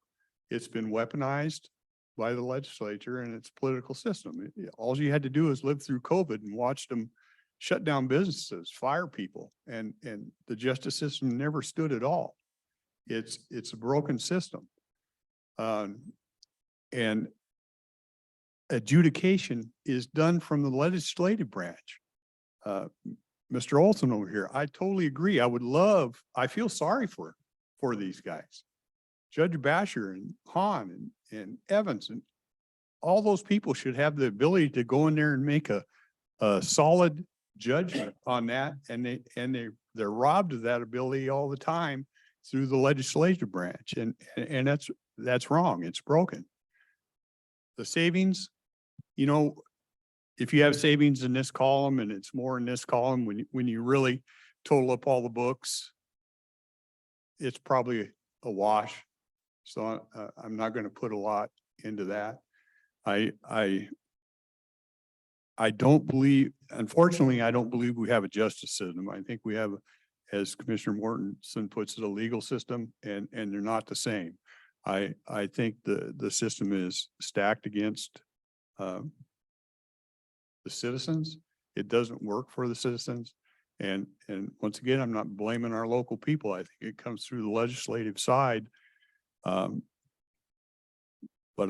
It's been weaponized by the legislature and its political system. All you had to do is live through COVID and watch them shut down businesses, fire people, and the justice system never stood at all. It's a broken system. And adjudication is done from the legislative branch. Mr. Olson over here, I totally agree. I feel sorry for these guys. Judge Bashor and Hahn and Evans and all those people should have the ability to go in there and make a solid judgment on that. And they're robbed of that ability all the time through the legislative branch. And that's wrong. It's broken. The savings, you know, if you have savings in this column and it's more in this column, when you really total up all the books, it's probably a wash. So I'm not going to put a lot into that. I don't believe, unfortunately, I don't believe we have a justice system. I think we have, as Commissioner Mortensen puts it, a legal system, and they're not the same. I think the system is stacked against the citizens. It doesn't work for the citizens. And once again, I'm not blaming our local people. I think it comes through the legislative side. But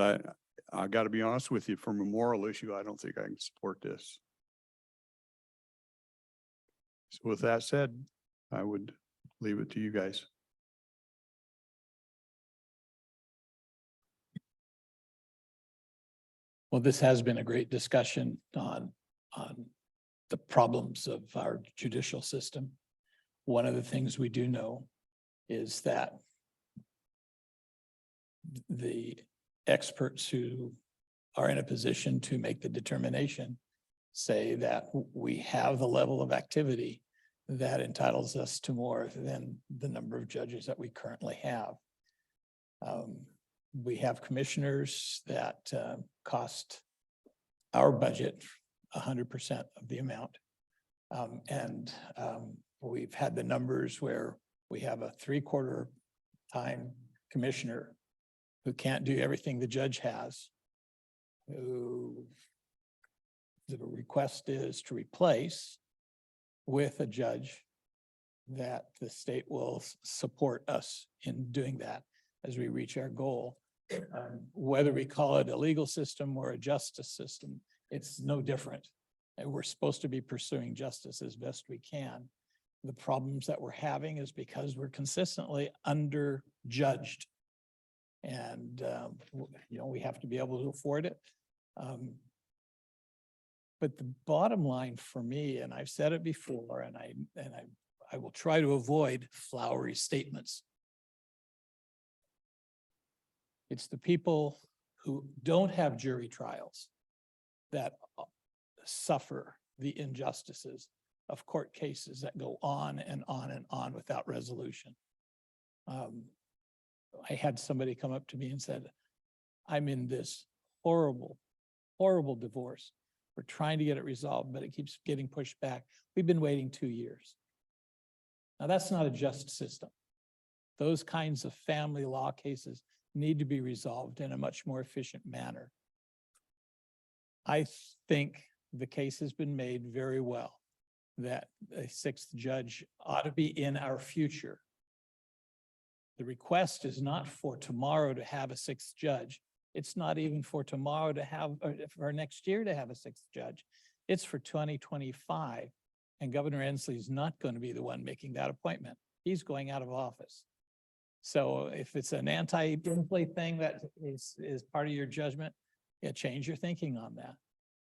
I got to be honest with you, from a moral issue, I don't think I can support this. So with that said, I would leave it to you guys. Well, this has been a great discussion on the problems of our judicial system. One of the things we do know is that the experts who are in a position to make the determination say that we have the level of activity that entitles us to more than the number of judges that we currently have. We have commissioners that cost our budget 100% of the amount. We've had the numbers where we have a 3/4 time commissioner who can't do everything the judge has, who the request is to replace with a judge that the state will support us in doing that as we reach our goal. Whether we call it a legal system or a justice system, it's no different. And we're supposed to be pursuing justice as best we can. The problems that we're having is because we're consistently underjudged. And, you know, we have to be able to afford it. But the bottom line for me, and I've said it before, and I will try to avoid flowery statements. It's the people who don't have jury trials that suffer the injustices of court cases that go on and on and on without resolution. I had somebody come up to me and said, I'm in this horrible, horrible divorce. We're trying to get it resolved, but it keeps getting pushed back. We've been waiting 2 years. Now, that's not a just system. Those kinds of family law cases need to be resolved in a much more efficient manner. I think the case has been made very well that a 6th judge ought to be in our future. The request is not for tomorrow to have a sixth judge. It's not even for tomorrow to have, or for next year to have a sixth judge. It's for 2025. And Governor Inslee is not going to be the one making that appointment. He's going out of office. So if it's an anti-Inslee thing that is part of your judgment, yeah, change your thinking on that.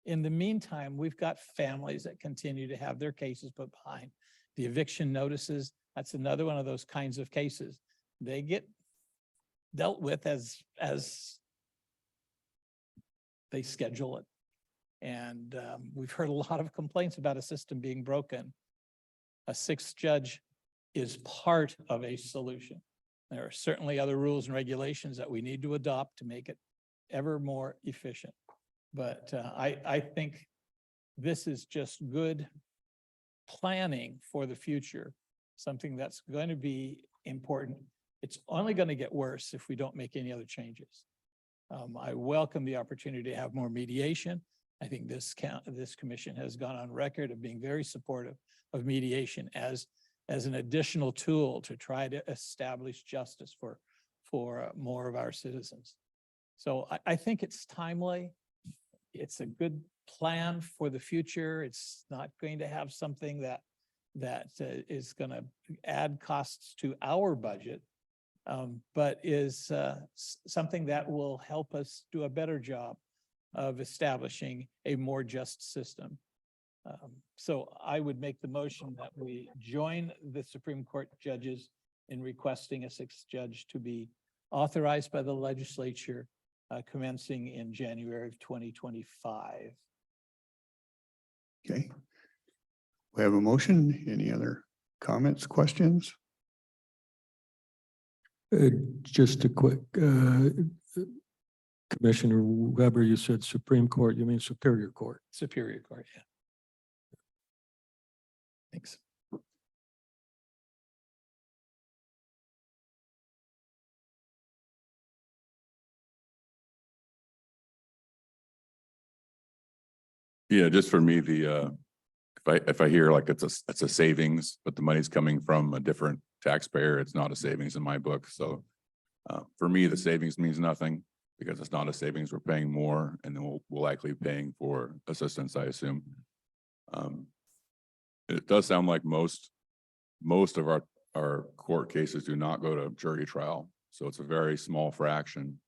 In the meantime, we've got families that continue to have their cases put behind. The eviction notices, that's another one of those kinds of cases. They get dealt with as they schedule it. And we've heard a lot of complaints about a system being broken. A sixth judge is part of a solution. There are certainly other rules and regulations that we need to adopt to make it ever more efficient. But I think this is just good planning for the future, something that's going to be important. It's only going to get worse if we don't make any other changes. I welcome the opportunity to have more mediation. I think this commission has gone on record of being very supportive of mediation as an additional tool to try to establish justice for more of our citizens. So I think it's timely. It's a good plan for the future. It's not going to have something that is going to add costs to our budget, but is something that will help us do a better job of establishing a more just system. So I would make the motion that we join the Supreme Court judges in requesting a sixth judge to be authorized by the legislature commencing in January of 2025. Okay. We have a motion. Any other comments, questions? Just a quick, Commissioner Weber, you said Supreme Court, you mean Superior Court? Superior Court, yeah. Thanks. Yeah, just for me, if I hear like it's a savings, but the money's coming from a different taxpayer, it's not a savings in my book. So for me, the savings means nothing because it's not a savings. We're paying more and then we'll likely be paying for assistance, I assume. It does sound like most of our court cases do not go to jury trial. So it's a very small fraction.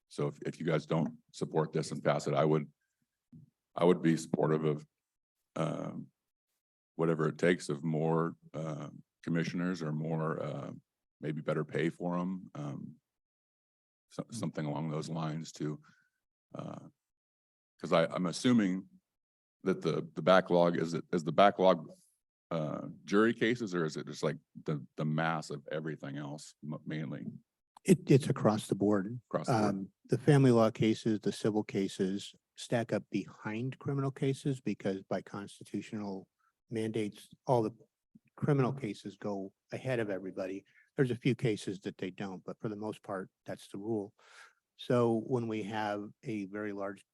So if you guys don't support this and pass it, I would be supportive of whatever it takes of more commissioners or more maybe better pay for them. Something along those lines too. Because I'm assuming that the backlog is the backlog jury cases, or is it just like the mass of everything else mainly? It's across the board. Across the board. The family law cases, the civil cases stack up behind criminal cases because by constitutional mandates, all the criminal cases go ahead of everybody. There's a few cases that they don't, but for the most part, that's the rule. So when we have a very large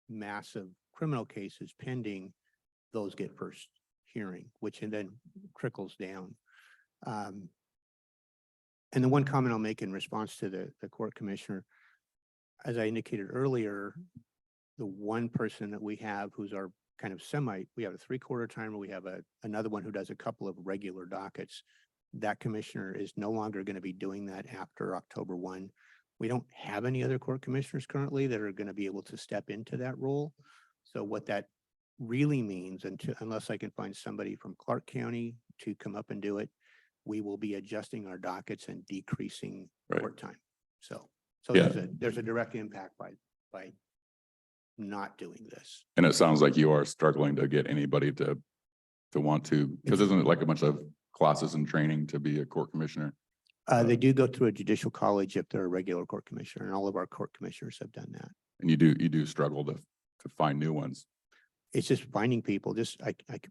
mass of criminal cases pending, those get first hearing, which and then trickles down. And the one comment I'll make in response to the court commissioner, as I indicated earlier, the one person that we have who's our kind of we have a 3/4 timer, we have another one who does a couple of regular dockets. That commissioner is no longer going to be doing that after October 1. We don't have any other court commissioners currently that are going to be able to step into that role. So what that really means, unless I can find somebody from Clark County to come up and do it, we will be adjusting our dockets and decreasing court time. So Yeah. there's a direct impact by not doing this. And it sounds like you are struggling to get anybody to want to, because isn't it like a bunch of classes and training to be a court commissioner? They do go through a judicial college if they're a regular court commissioner, and all of our court commissioners have done that. And you do struggle to find new ones. It's just finding people.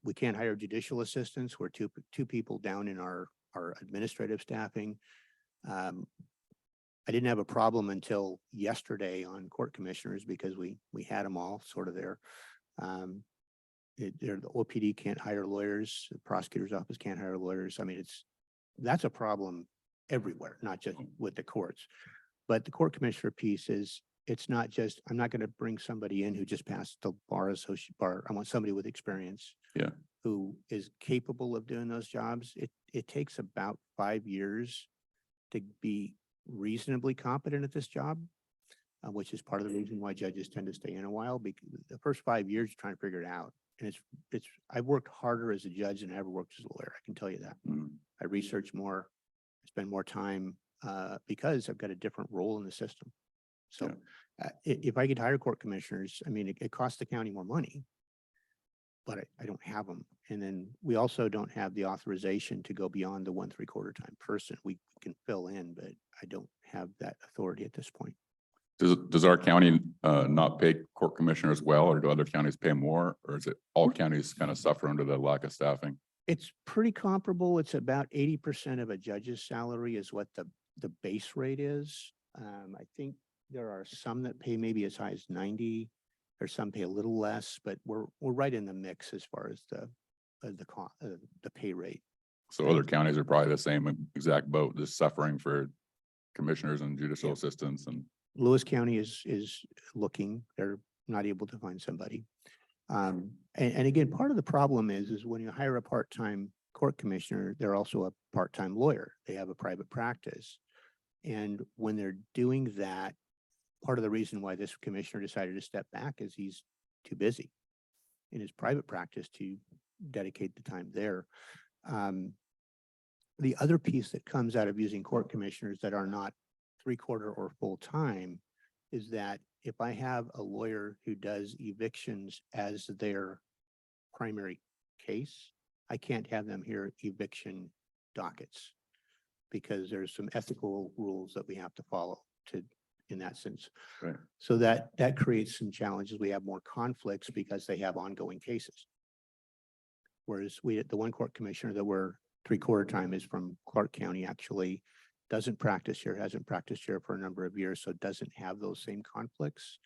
We can't hire judicial assistants. We're two people down in our administrative staffing. I didn't have a problem until yesterday on court commissioners because we had them all sort of there. The OPD can't hire lawyers. The prosecutor's office can't hire lawyers. I mean, that's a problem everywhere, not just with the courts. But the court commissioner piece is, it's not just, I'm not going to bring somebody in who just passed the bar associate bar. I want somebody with experience. Yeah. Who is capable of doing those jobs. It takes about 5 years to be reasonably competent at this job, which is part of the reason why judges tend to stay in a while, because the first 5 years you're trying to figure it out. And I've worked harder as a judge than I ever worked as a lawyer. I can tell you that. Mm. I research more, spend more time, because I've got a different role in the system. So if I could hire court commissioners, I mean, it costs the county more money, but I don't have them. And then we also don't have the authorization to go beyond the 1¾ time person. We can fill in, but I don't have that authority at this point. Does our county not pay court commissioners well, or do other counties pay more? Or is it all counties kind of suffer under the lack of staffing? It's pretty comparable. It's about 80% of a judge's salary is what the base rate is. I think there are some that pay maybe as high as 90. There's some pay a little less, but we're right in the mix as far as the pay rate. So other counties are probably the same exact boat, just suffering for commissioners and judicial Yeah. assistants and. Lewis County is looking, they're not able to find somebody. And again, part of the problem is when you hire a part-time court commissioner, they're also a part-time lawyer. They have a private practice. And when they're doing that, part of the reason why this commissioner decided to step back is he's too busy in his private practice to dedicate the time there. The other piece that comes out of using court commissioners that are not 3/4 or full time is that if I have a lawyer who does evictions as their primary case, I can't have them hear eviction dockets because there's some ethical rules that we have to follow in that sense. Right. So that creates some challenges. We have more conflicts because they have ongoing cases. Whereas the one court commissioner that we're 3/4 time is from Clark County, actually doesn't practice here, hasn't practiced here for a number of years, so doesn't have those same conflicts.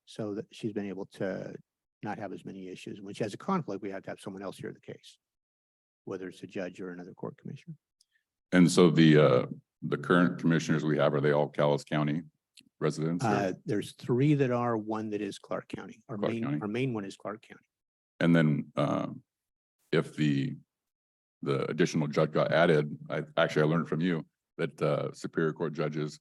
So that she's been able to not have as many issues. When she has a conflict, we have to have someone else hear the case, whether it's a judge or another court commissioner. And so the current commissioners we have, are they all Cowlitz County residents? Or- There's 3 that are, 1 that is Clark County. Clark County. Our main one is Clark County. And then if the additional judge got added, I learned from you that Superior Court judges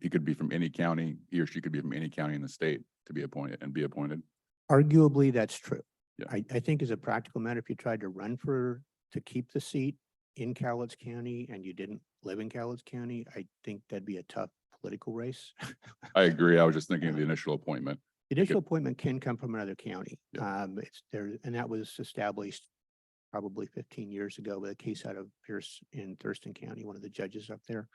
he could be from any county, he or she could be from any county in the state to be appointed. Arguably, that's true. Yeah. I think as a practical matter, if you tried to run to keep the seat in Cowlitz County and you didn't live in Cowlitz County, I think that'd be a tough political race. I agree. I was just thinking of the initial appointment. The initial appointment can come from another county. Yeah. It's there, and that was established probably 15 years ago with a case out of Pierce in Thurston County, one of the judges up there.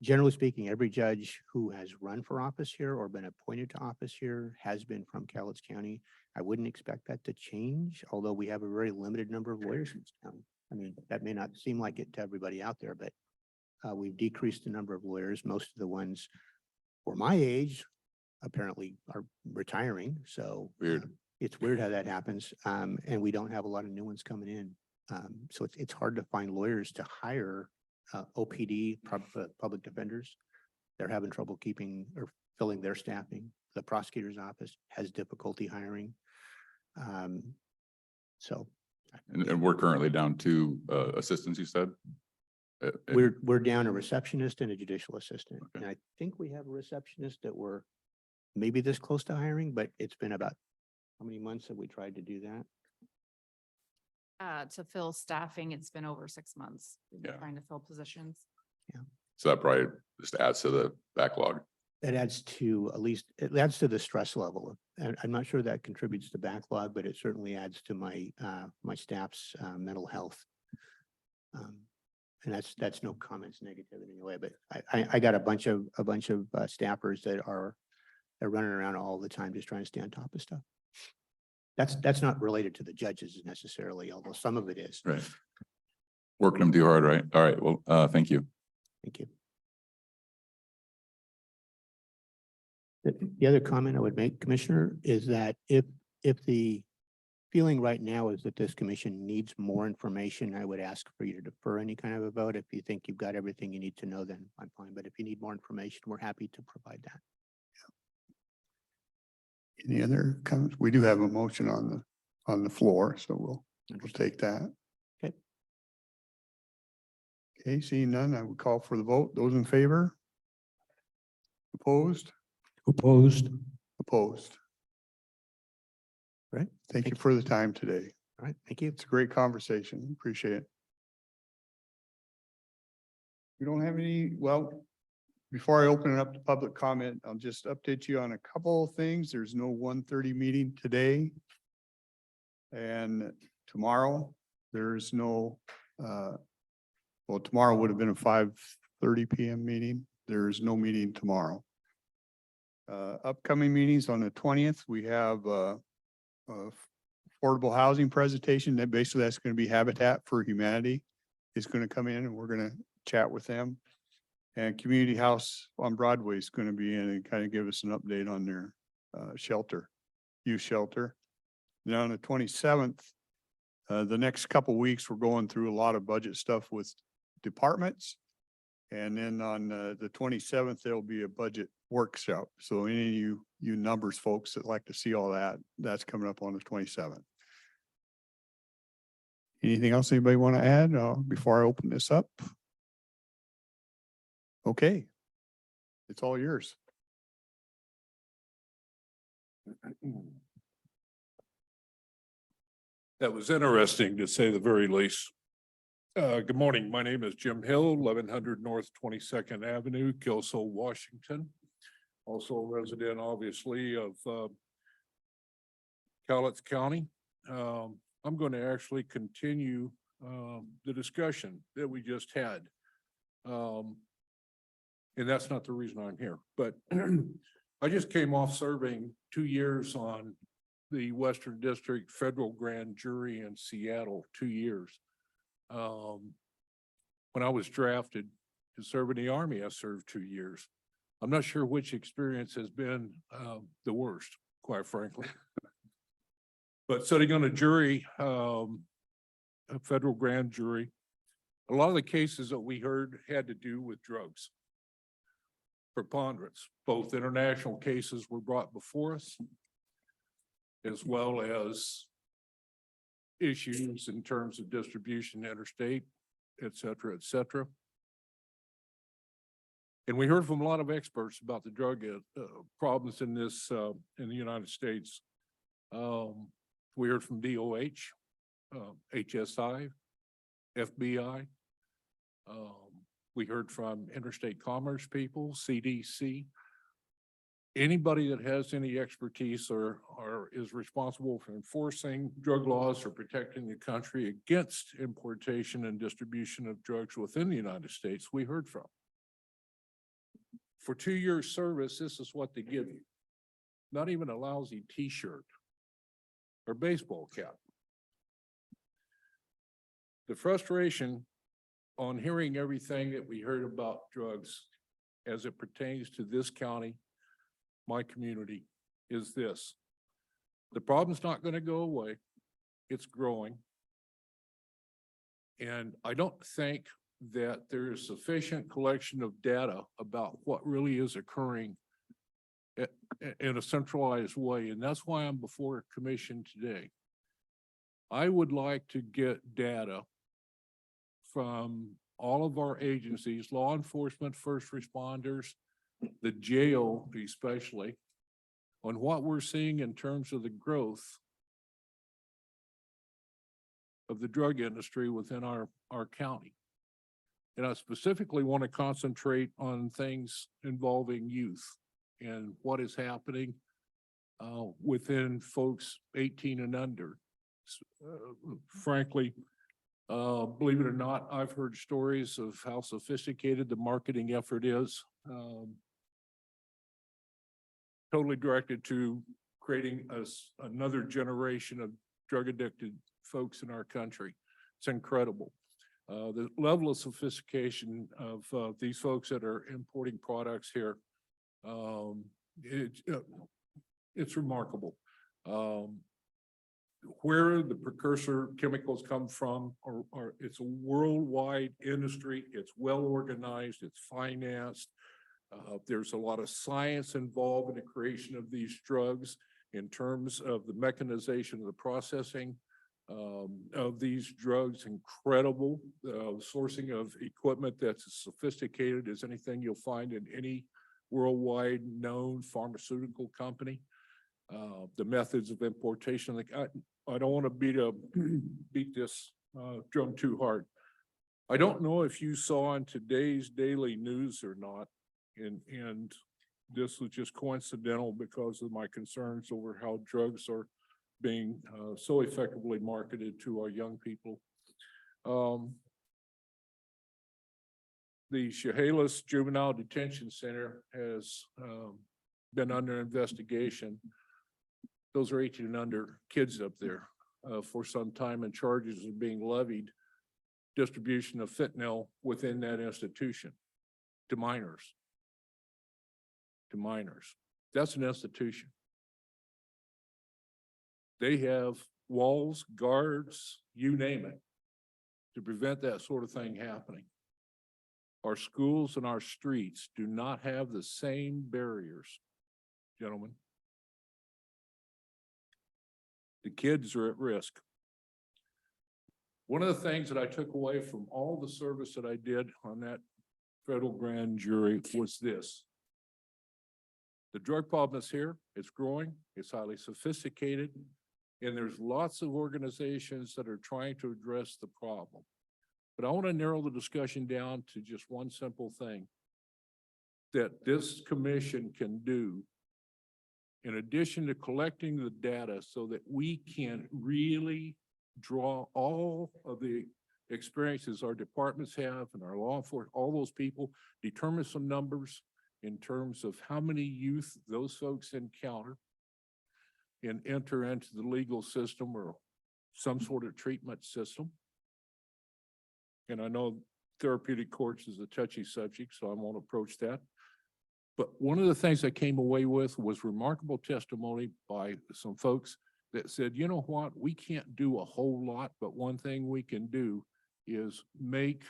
Generally speaking, every judge who has run for office here or been appointed to office here has been from Cowlitz County. I wouldn't expect that to change, although we have a very limited number of lawyers in this county. I mean, that may not seem like it to everybody out there, but we've decreased the number of lawyers. Most of the ones for my age apparently are retiring. So Weird. It's weird how that happens. And we don't have a lot of new ones coming in. So it's hard to find lawyers to hire OPD, public defenders. They're having trouble keeping or filling their staffing. The prosecutor's office has difficulty hiring. So And we're currently down to assistants, you said? we're down a receptionist and a judicial assistant. Okay. And I think we have a receptionist that we're maybe this close to hiring, but it's been about, how many months have we tried to do that? To fill staffing, it's been over 6 months. We've been Yeah. trying to fill positions. So that probably just adds to the backlog. That adds to it adds to the stress level. And I'm not sure that contributes to backlog, but it certainly adds to my staff's mental health. And that's no comments negative in any way, but I got a bunch of staffers they're running around all the time just trying to stay on top of stuff. That's not related to the judges necessarily, although some of it is. Right. Working them too hard, right? All right. Well, thank you. Thank you. The other comment I would make, Commissioner, is that if feeling right now is that this commission needs more information. I would ask for you to defer any kind of a vote. If you think you've got everything you need to know, then I'm fine. But if you need more information, we're happy to provide that. Any other comments? We do have a motion on the floor, so we'll take that. Okay. Okay, seeing none, I would call for the vote. Those in favor? Opposed? Opposed? Opposed. Right. Thank you Thank for the time today. All right. Thank you. It's a great conversation. Appreciate it. We don't have any, well, before I open it up to public comment, I'll just update you on a couple of things. There's no 1:30 meeting today. And tomorrow, there's no, well, tomorrow would have been a 5:30 PM meeting. There's no meeting tomorrow. Upcoming meetings on the 20th, we have affordable housing presentation. That basically that's going to be Habitat for Humanity is going to come in and we're going to chat with them. And Community House on Broadway is going to be in and kind of give us an update on their shelter, youth shelter. Then on the 27th, the next couple of weeks, we're going through a lot of budget stuff with departments. And then on the 27th, there'll be a budget workshop. So any of you numbers folks that like to see all that, that's coming up on the 27th. Anything else anybody want to add before I open this up? Okay. It's all yours. That was interesting to say the very least. Good morning. My name is Jim Hill, 1100 North 22nd Avenue, Kelso, Washington. Also a resident, obviously, of Cowlitz County. I'm going to actually continue the discussion that we just had. And that's not the reason I'm here, but I just came off serving 2 years on the Western District Federal Grand Jury in Seattle, 2 years. When I was drafted to serve in the Army, I served 2 years. I'm not sure which experience has been the worst, quite frankly. But sitting on a jury, a federal grand jury, a lot of the cases that we heard had to do with drugs. Preponderance, both international cases were brought before us, as well as issues in terms of distribution interstate, et cetera, et cetera. And we heard from a lot of experts about the drug problems in this, in the United States. We heard from DOH, HSI, FBI. We heard from interstate commerce people, CDC. Anybody that has any expertise or is responsible for enforcing drug laws or protecting the country against importation and distribution of drugs within the United States, we heard from. For 2 years service, this is what they give you. Not even a lousy t-shirt or baseball cap. The frustration on hearing everything that we heard about drugs as it pertains to this county, my community, is this. The problem's not going to go away. It's growing. And I don't think that there is sufficient collection of data about what really is occurring in a centralized way. And that's why I'm before a commission today. I would like to get data from all of our agencies, law enforcement, first responders, the jail especially, on what we're seeing in terms of the growth of the drug industry within our county. And I specifically want to concentrate on things involving youth and what is happening within folks 18 and under. Frankly, believe it or not, I've heard stories of how sophisticated the marketing effort is. Totally directed to creating another generation of drug addicted folks in our country. It's incredible. The level of sophistication of these folks that are importing products here, it's remarkable. where the precursor chemicals come from, or it's a worldwide industry. It's well organized, it's financed. There's a lot of science involved in the creation of these drugs in terms of the mechanization of the processing of these drugs. Incredible sourcing of equipment that's as sophisticated as anything you'll find in any worldwide known pharmaceutical company. The methods of importation, like I don't want to beat this drum too hard. I don't know if you saw in today's daily news or not, and this was just coincidental because of my concerns over how drugs are being so effectively marketed to our young people. The Chehalis Juvenile Detention Center has been under investigation. Those are 18 and under kids up there for some time, and charges are being levied distribution of fentanyl within that institution to minors. To minors. That's an institution. They have walls, guards, you name it, to prevent that sort of thing happening. Our schools and our streets do not have the same barriers, gentlemen. The kids are at risk. One of the things that I took away from all the service that I did on that federal grand jury was this. The drug problem is here, it's growing, it's highly sophisticated, and there's lots of organizations that are trying to address the problem. But I want to narrow the discussion down to just one simple thing that this commission can do in addition to collecting the data so that we can really draw all of the experiences our departments have and our law enforcement, all those people, determine some numbers in terms of how many youth those folks encounter and enter into the legal system or some sort of treatment system. And I know therapeutic courts is a touchy subject, so I won't approach that. But one of the things I came away with was remarkable testimony by some folks that said, you know what, we can't do a whole lot, but one thing we can do is make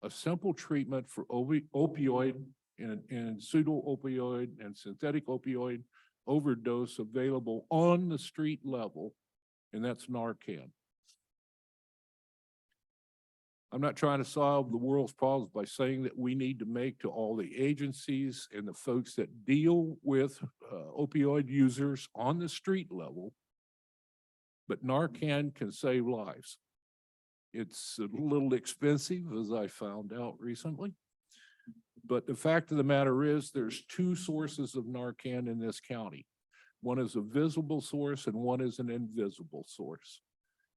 a simple treatment for opioid and pseudo opioid and synthetic opioid overdose available on the street level, and that's Narcan. I'm not trying to solve the world's problems by saying that we need to make to all the agencies and the folks that deal with opioid users on the street level, but Narcan can save lives. It's a little expensive, as I found out recently. But the fact of the matter is there's two sources of Narcan in this county. One is a visible source and one is an invisible source.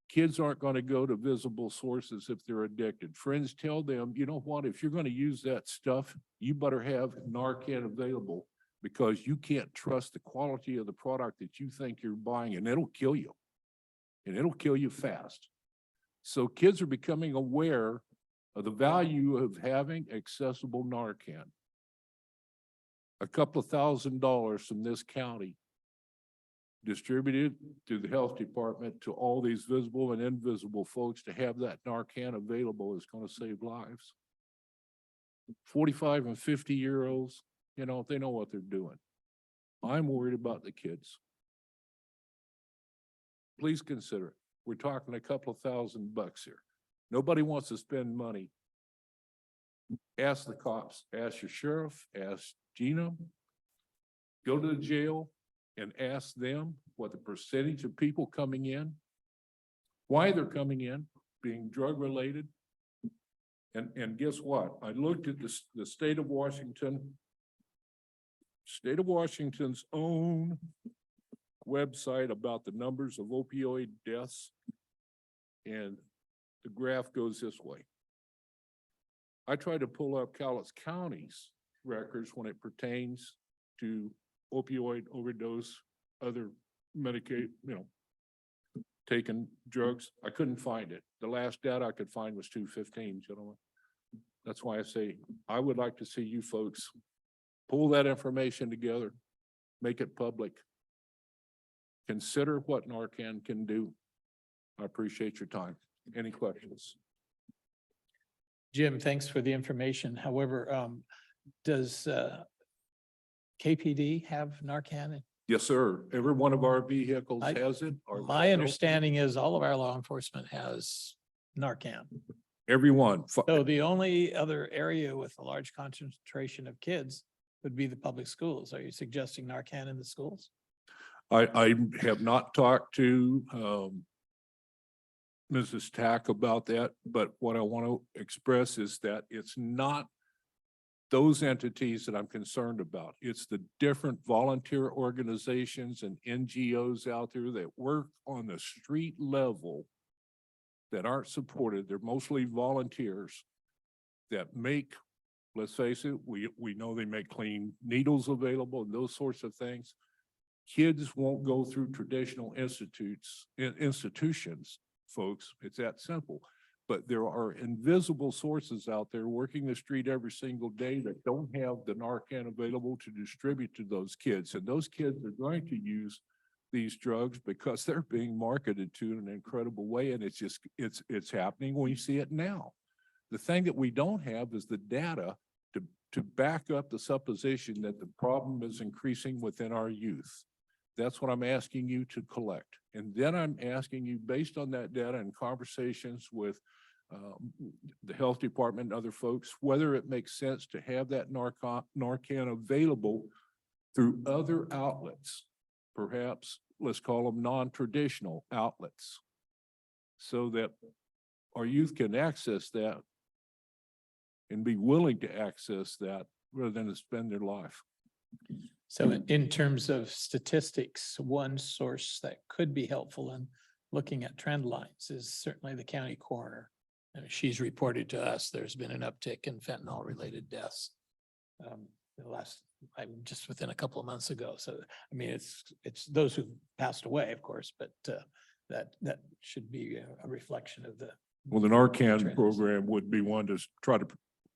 Kids aren't going to go to visible sources if they're addicted. Friends tell them, you know what, if you're going to use that stuff, you better have Narcan available because you can't trust the quality of the product that you think you're buying, and it'll kill you. And it'll kill you fast. So kids are becoming aware of the value of having accessible Narcan. A couple of $1,000s from this county distributed through the health department to all these visible and invisible folks to have that Narcan available is going to save lives. 45 and 50-year-olds, you know, they know what they're doing. I'm worried about the kids. Please consider it. We're talking a couple of $1,000 here. Nobody wants to spend money. Ask the cops, ask your sheriff, ask Gina, go to the jail and ask them what the percentage of people coming in, why they're coming in, being drug related. And guess what? I looked at the state of Washington. State of Washington's own website about the numbers of opioid deaths. And the graph goes this way. I tried to pull up Cowlitz County's records when it pertains to opioid overdose, other Medicaid, you know, taking drugs. I couldn't find it. The last data I could find was 215, gentlemen. That's why I say I would like to see you folks pull that information together, make it public. Consider what Narcan can do. I appreciate your time. Any questions? Jim, thanks for the information. However, does KPD have Narcan? Yes, sir. Every one of our vehicles I- has it. My understanding is all of our law enforcement has Narcan. Every one. So the only other area with a large concentration of kids would be the public schools. Are you suggesting Narcan in the schools? I have not talked to Mrs. Tack about that, but what I want to express is that it's not those entities that I'm concerned about. It's the different volunteer organizations and NGOs out there that work on the street level that aren't supported. They're mostly volunteers that make, let's face it, we know they make clean needles available and those sorts of things. Kids won't go through traditional institutions, folks. It's that simple. But there are invisible sources out there working the street every single day that don't have the Narcan available to distribute to those kids. And those kids are going to use these drugs because they're being marketed to in an incredible way. And it's happening. We see it now. The thing that we don't have is the data to back up the supposition that the problem is increasing within our youth. That's what I'm asking you to collect. And then I'm asking you, based on that data and conversations with the health department and other folks, whether it makes sense to have that Narcan available through other outlets, perhaps let's call them non-traditional outlets, so that our youth can access that and be willing to access that rather than to spend their life. So in terms of statistics, one source that could be helpful in looking at trend lines is certainly the county coroner. And she's reported to us, there's been an uptick in fentanyl related deaths. Just within a couple of months ago. So, I mean, it's those who passed away, of course, but that should be a reflection of the. Well, the Narcan trends. program would be one to try to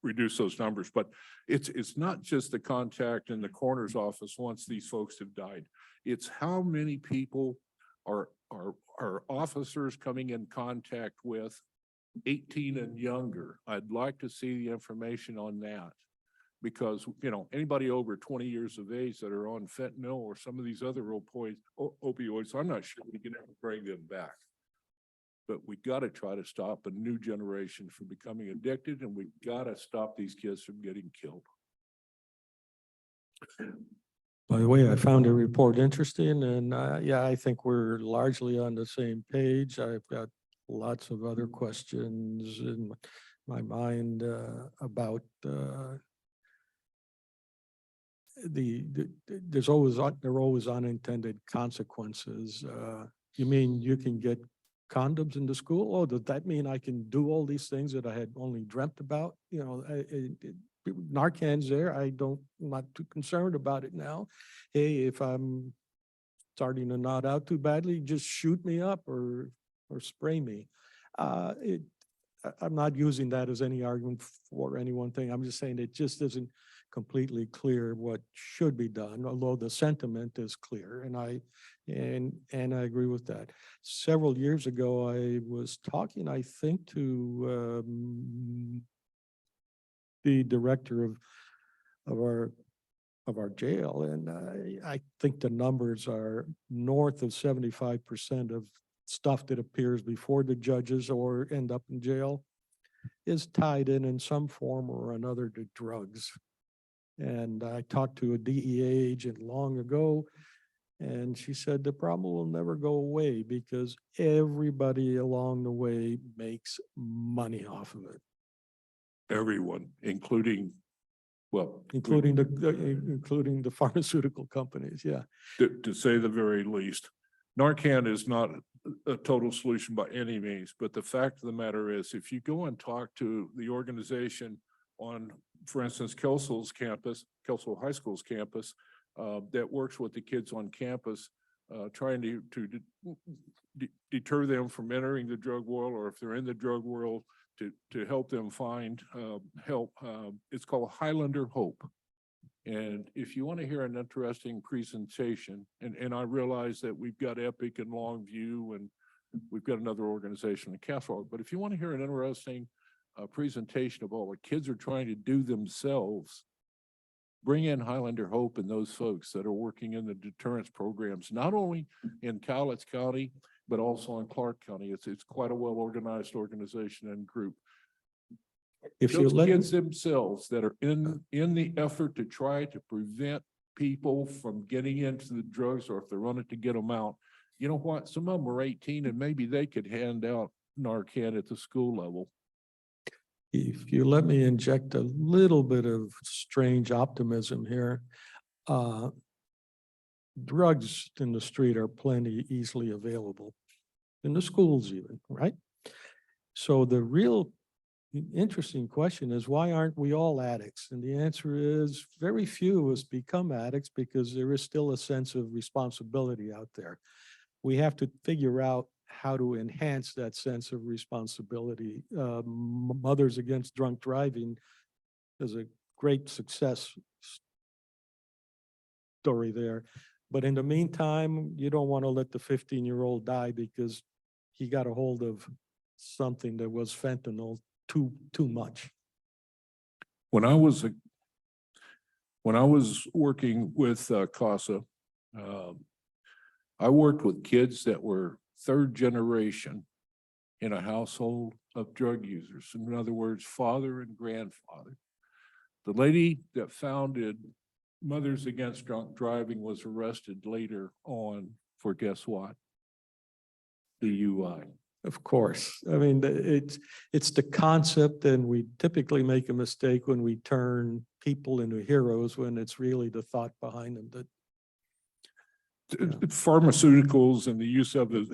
reduce those numbers, but it's not just the contact in the coroner's office once these folks have died. It's how many people are officers coming in contact with 18 and younger. I'd like to see the information on that. Because, you know, anybody over 20 years of age that are on fentanyl or some of these other opioids, I'm not sure we can ever bring them back. But we got to try to stop a new generation from becoming addicted, and we got to stop these kids from getting killed. By the way, I found the report interesting and yeah, I think we're largely on the same page. I've got lots of other questions in my mind about there are always unintended consequences. You mean you can get condoms in the school? Oh, does that mean I can do all these things that I had only dreamt about? You know, Narcan's there. I'm not too concerned about it now. Hey, if I'm starting to nod out too badly, just shoot me up or spray me. I'm not using that as any argument for any one thing. I'm just saying it just isn't completely clear what should be done, although the sentiment is clear, and I agree with that. Several years ago, I was talking, I think, to the director of our jail, and I think the numbers are north of 75% of stuff that appears before the judges or end up in jail is tied in some form or another to drugs. And I talked to a DEA agent long ago, and she said the problem will never go away because everybody along the way makes money off of it. Everyone, including the pharmaceutical companies, yeah. To say the very least. Narcan is not a total solution by any means, but the fact of the matter is, if you go and talk to the organization on, for instance, Kelso High School's campus, that works with the kids on campus, trying to deter them from entering the drug world, or if they're in the drug world, to help them find help. It's called Highlander Hope. And if you want to hear an interesting presentation, and I realize that we've got Epic and Longview and we've got another organization in Castle. But if you want to hear an interesting presentation of all the kids are trying to do themselves, bring in Highlander Hope and those folks that are working in the deterrence programs, not only in Cowlitz County, but also in Clark County. It's quite a well-organized organization and group. If you Those let, kids themselves that are in the effort to try to prevent people from getting into the drugs, or if they're running to get them out, you know what? Some of them are 18 and maybe they could hand out Narcan at the school level. if you let me inject a little bit of strange optimism here, drugs in the street are plenty easily available, in the schools even, right? So the real interesting question is, why aren't we all addicts? And the answer is very few of us become addicts because there is still a sense of responsibility out there. We have to figure out how to enhance that sense of responsibility. Mothers Against Drunk Driving is a great success story there. But in the meantime, you don't want to let the 15-year-old die because he got a hold of something that was fentanyl too much. When I was working with CASA, I worked with kids that were third generation in a household of drug users. In other words, father and grandfather. The lady that founded Mothers Against Drunk Driving was arrested later on for, guess what? DUI. Of course. I mean, it's the concept, and we typically make a mistake when we turn people into heroes when it's really the thought behind them that. Pharmaceuticals and the use of it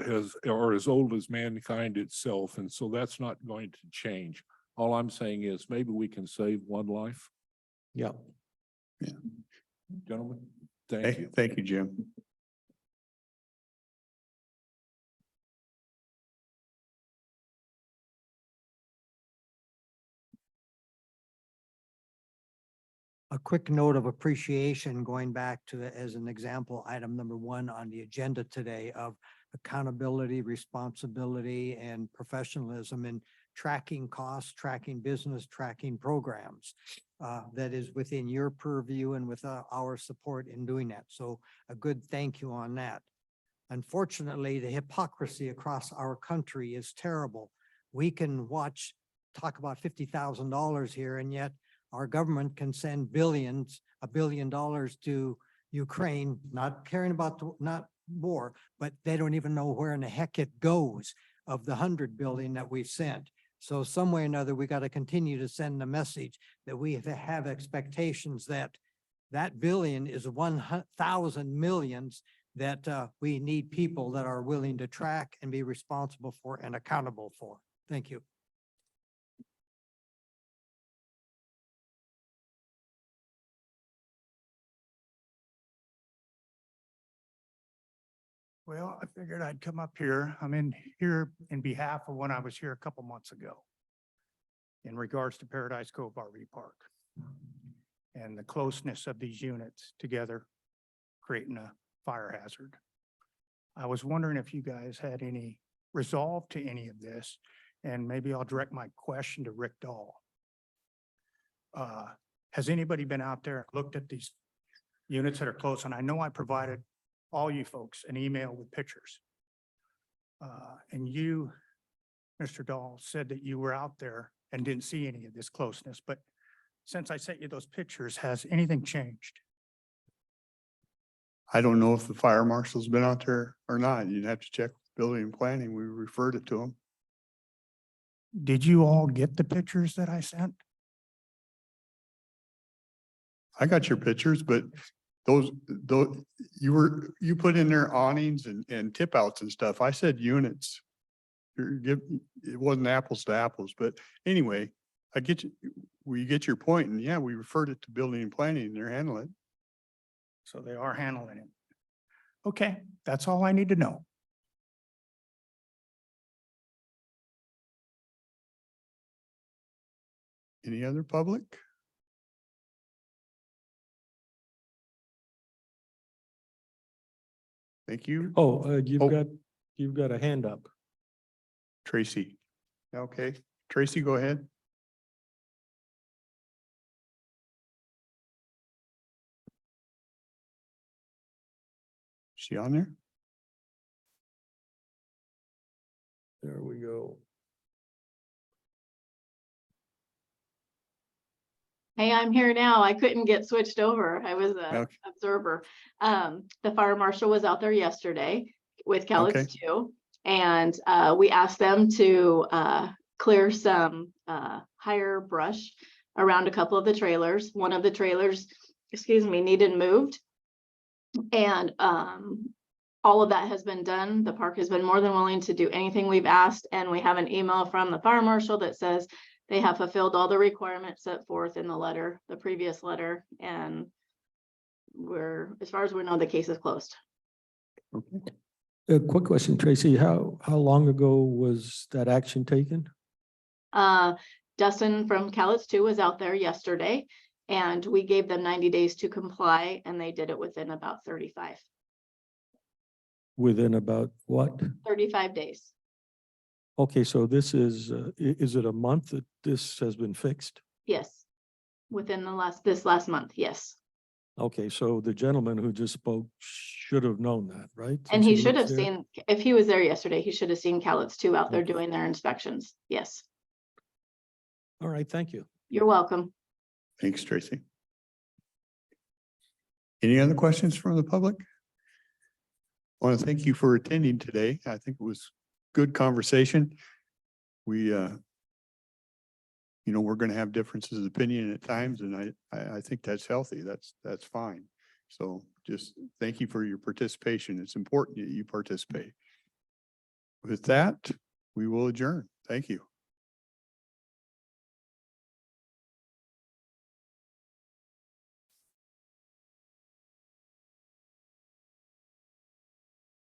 are as old as mankind itself, and so that's not going to change. All I'm saying is maybe we can save one life. Yeah. Gentlemen, thank you. Thank you, Jim. A quick note of appreciation going back to, as an example, item number 1 on the agenda today of accountability, responsibility, and professionalism in tracking costs, tracking business, tracking programs. That is within your purview and with our support in doing that. So a good thank you on that. Unfortunately, the hypocrisy across our country is terrible. We can talk about $50,000 here, and yet our government can send $1 billion to Ukraine, not caring about not war, but they don't even know where in the heck it goes of the 100 billion that we've sent. So some way or another, we got to continue to send the message that we have expectations that that billion is 1,000 millions that we need people that are willing to track and be responsible for and accountable for. Thank you. Well, I figured I'd come up here. I'm in here in behalf of when I was here a couple months ago in regards to Paradise Cove RV Park and the closeness of these units together, creating a fire hazard. I was wondering if you guys had any resolve to any of this, and maybe I'll direct my question to Rick Dahl. Has anybody been out there, looked at these units that are close? And I know I provided all you folks an email with pictures. And you, Mr. Dahl, said that you were out there and didn't see any of this closeness, but since I sent you those pictures, has anything changed? I don't know if the fire marshal's been out there or not. You'd have to check with building and planning. We referred it to them. Did you all get the pictures that I sent? I got your pictures, but those, you put in there awnings and tip outs and stuff. I said units. It wasn't apples to apples, but anyway, I get you, we get your point, and yeah, we referred it to building and planning and they're handling it. So they are handling it. Okay, that's all I need to know. Any other public? Thank you. Oh, Oh. you've got a hand up. Tracy. Okay, Tracy, go ahead. She on there? There we go. Hey, I'm here now. I couldn't get switched over. I was a Okay. observer. The fire marshal was out there yesterday with Cowlitz too. And we asked them to clear some higher brush around a couple of the trailers. One of the trailers, excuse me, needed moved. And all of that has been done. The park has been more than willing to do anything we've asked. And we have an email from the fire marshal that says they have fulfilled all the requirements set forth in the letter, the previous letter, and as far as we know, the case is closed. A quick question, Tracy, how long ago was that action taken? Dustin from Cowlitz 2 was out there yesterday, and we gave them 90 days to comply, and they did it within about 35. Within about what? 35 days. Okay, so this is it a month that this has been fixed? Yes. Within this last month, yes. Okay, so the gentleman who just spoke should have known that, right? And Since he should lives have there? seen, if he was there yesterday, he should have seen Cowlitz 2 out there Okay. doing their inspections. Yes. All right, thank you. You're welcome. Thanks, Tracy. Any other questions from the public? I want to thank you for attending today. I think it was good conversation. We, we're going to have differences of opinion at times, and I think that's healthy. That's fine. So just thank you for your participation. It's important that you participate. With that, we will adjourn. Thank you.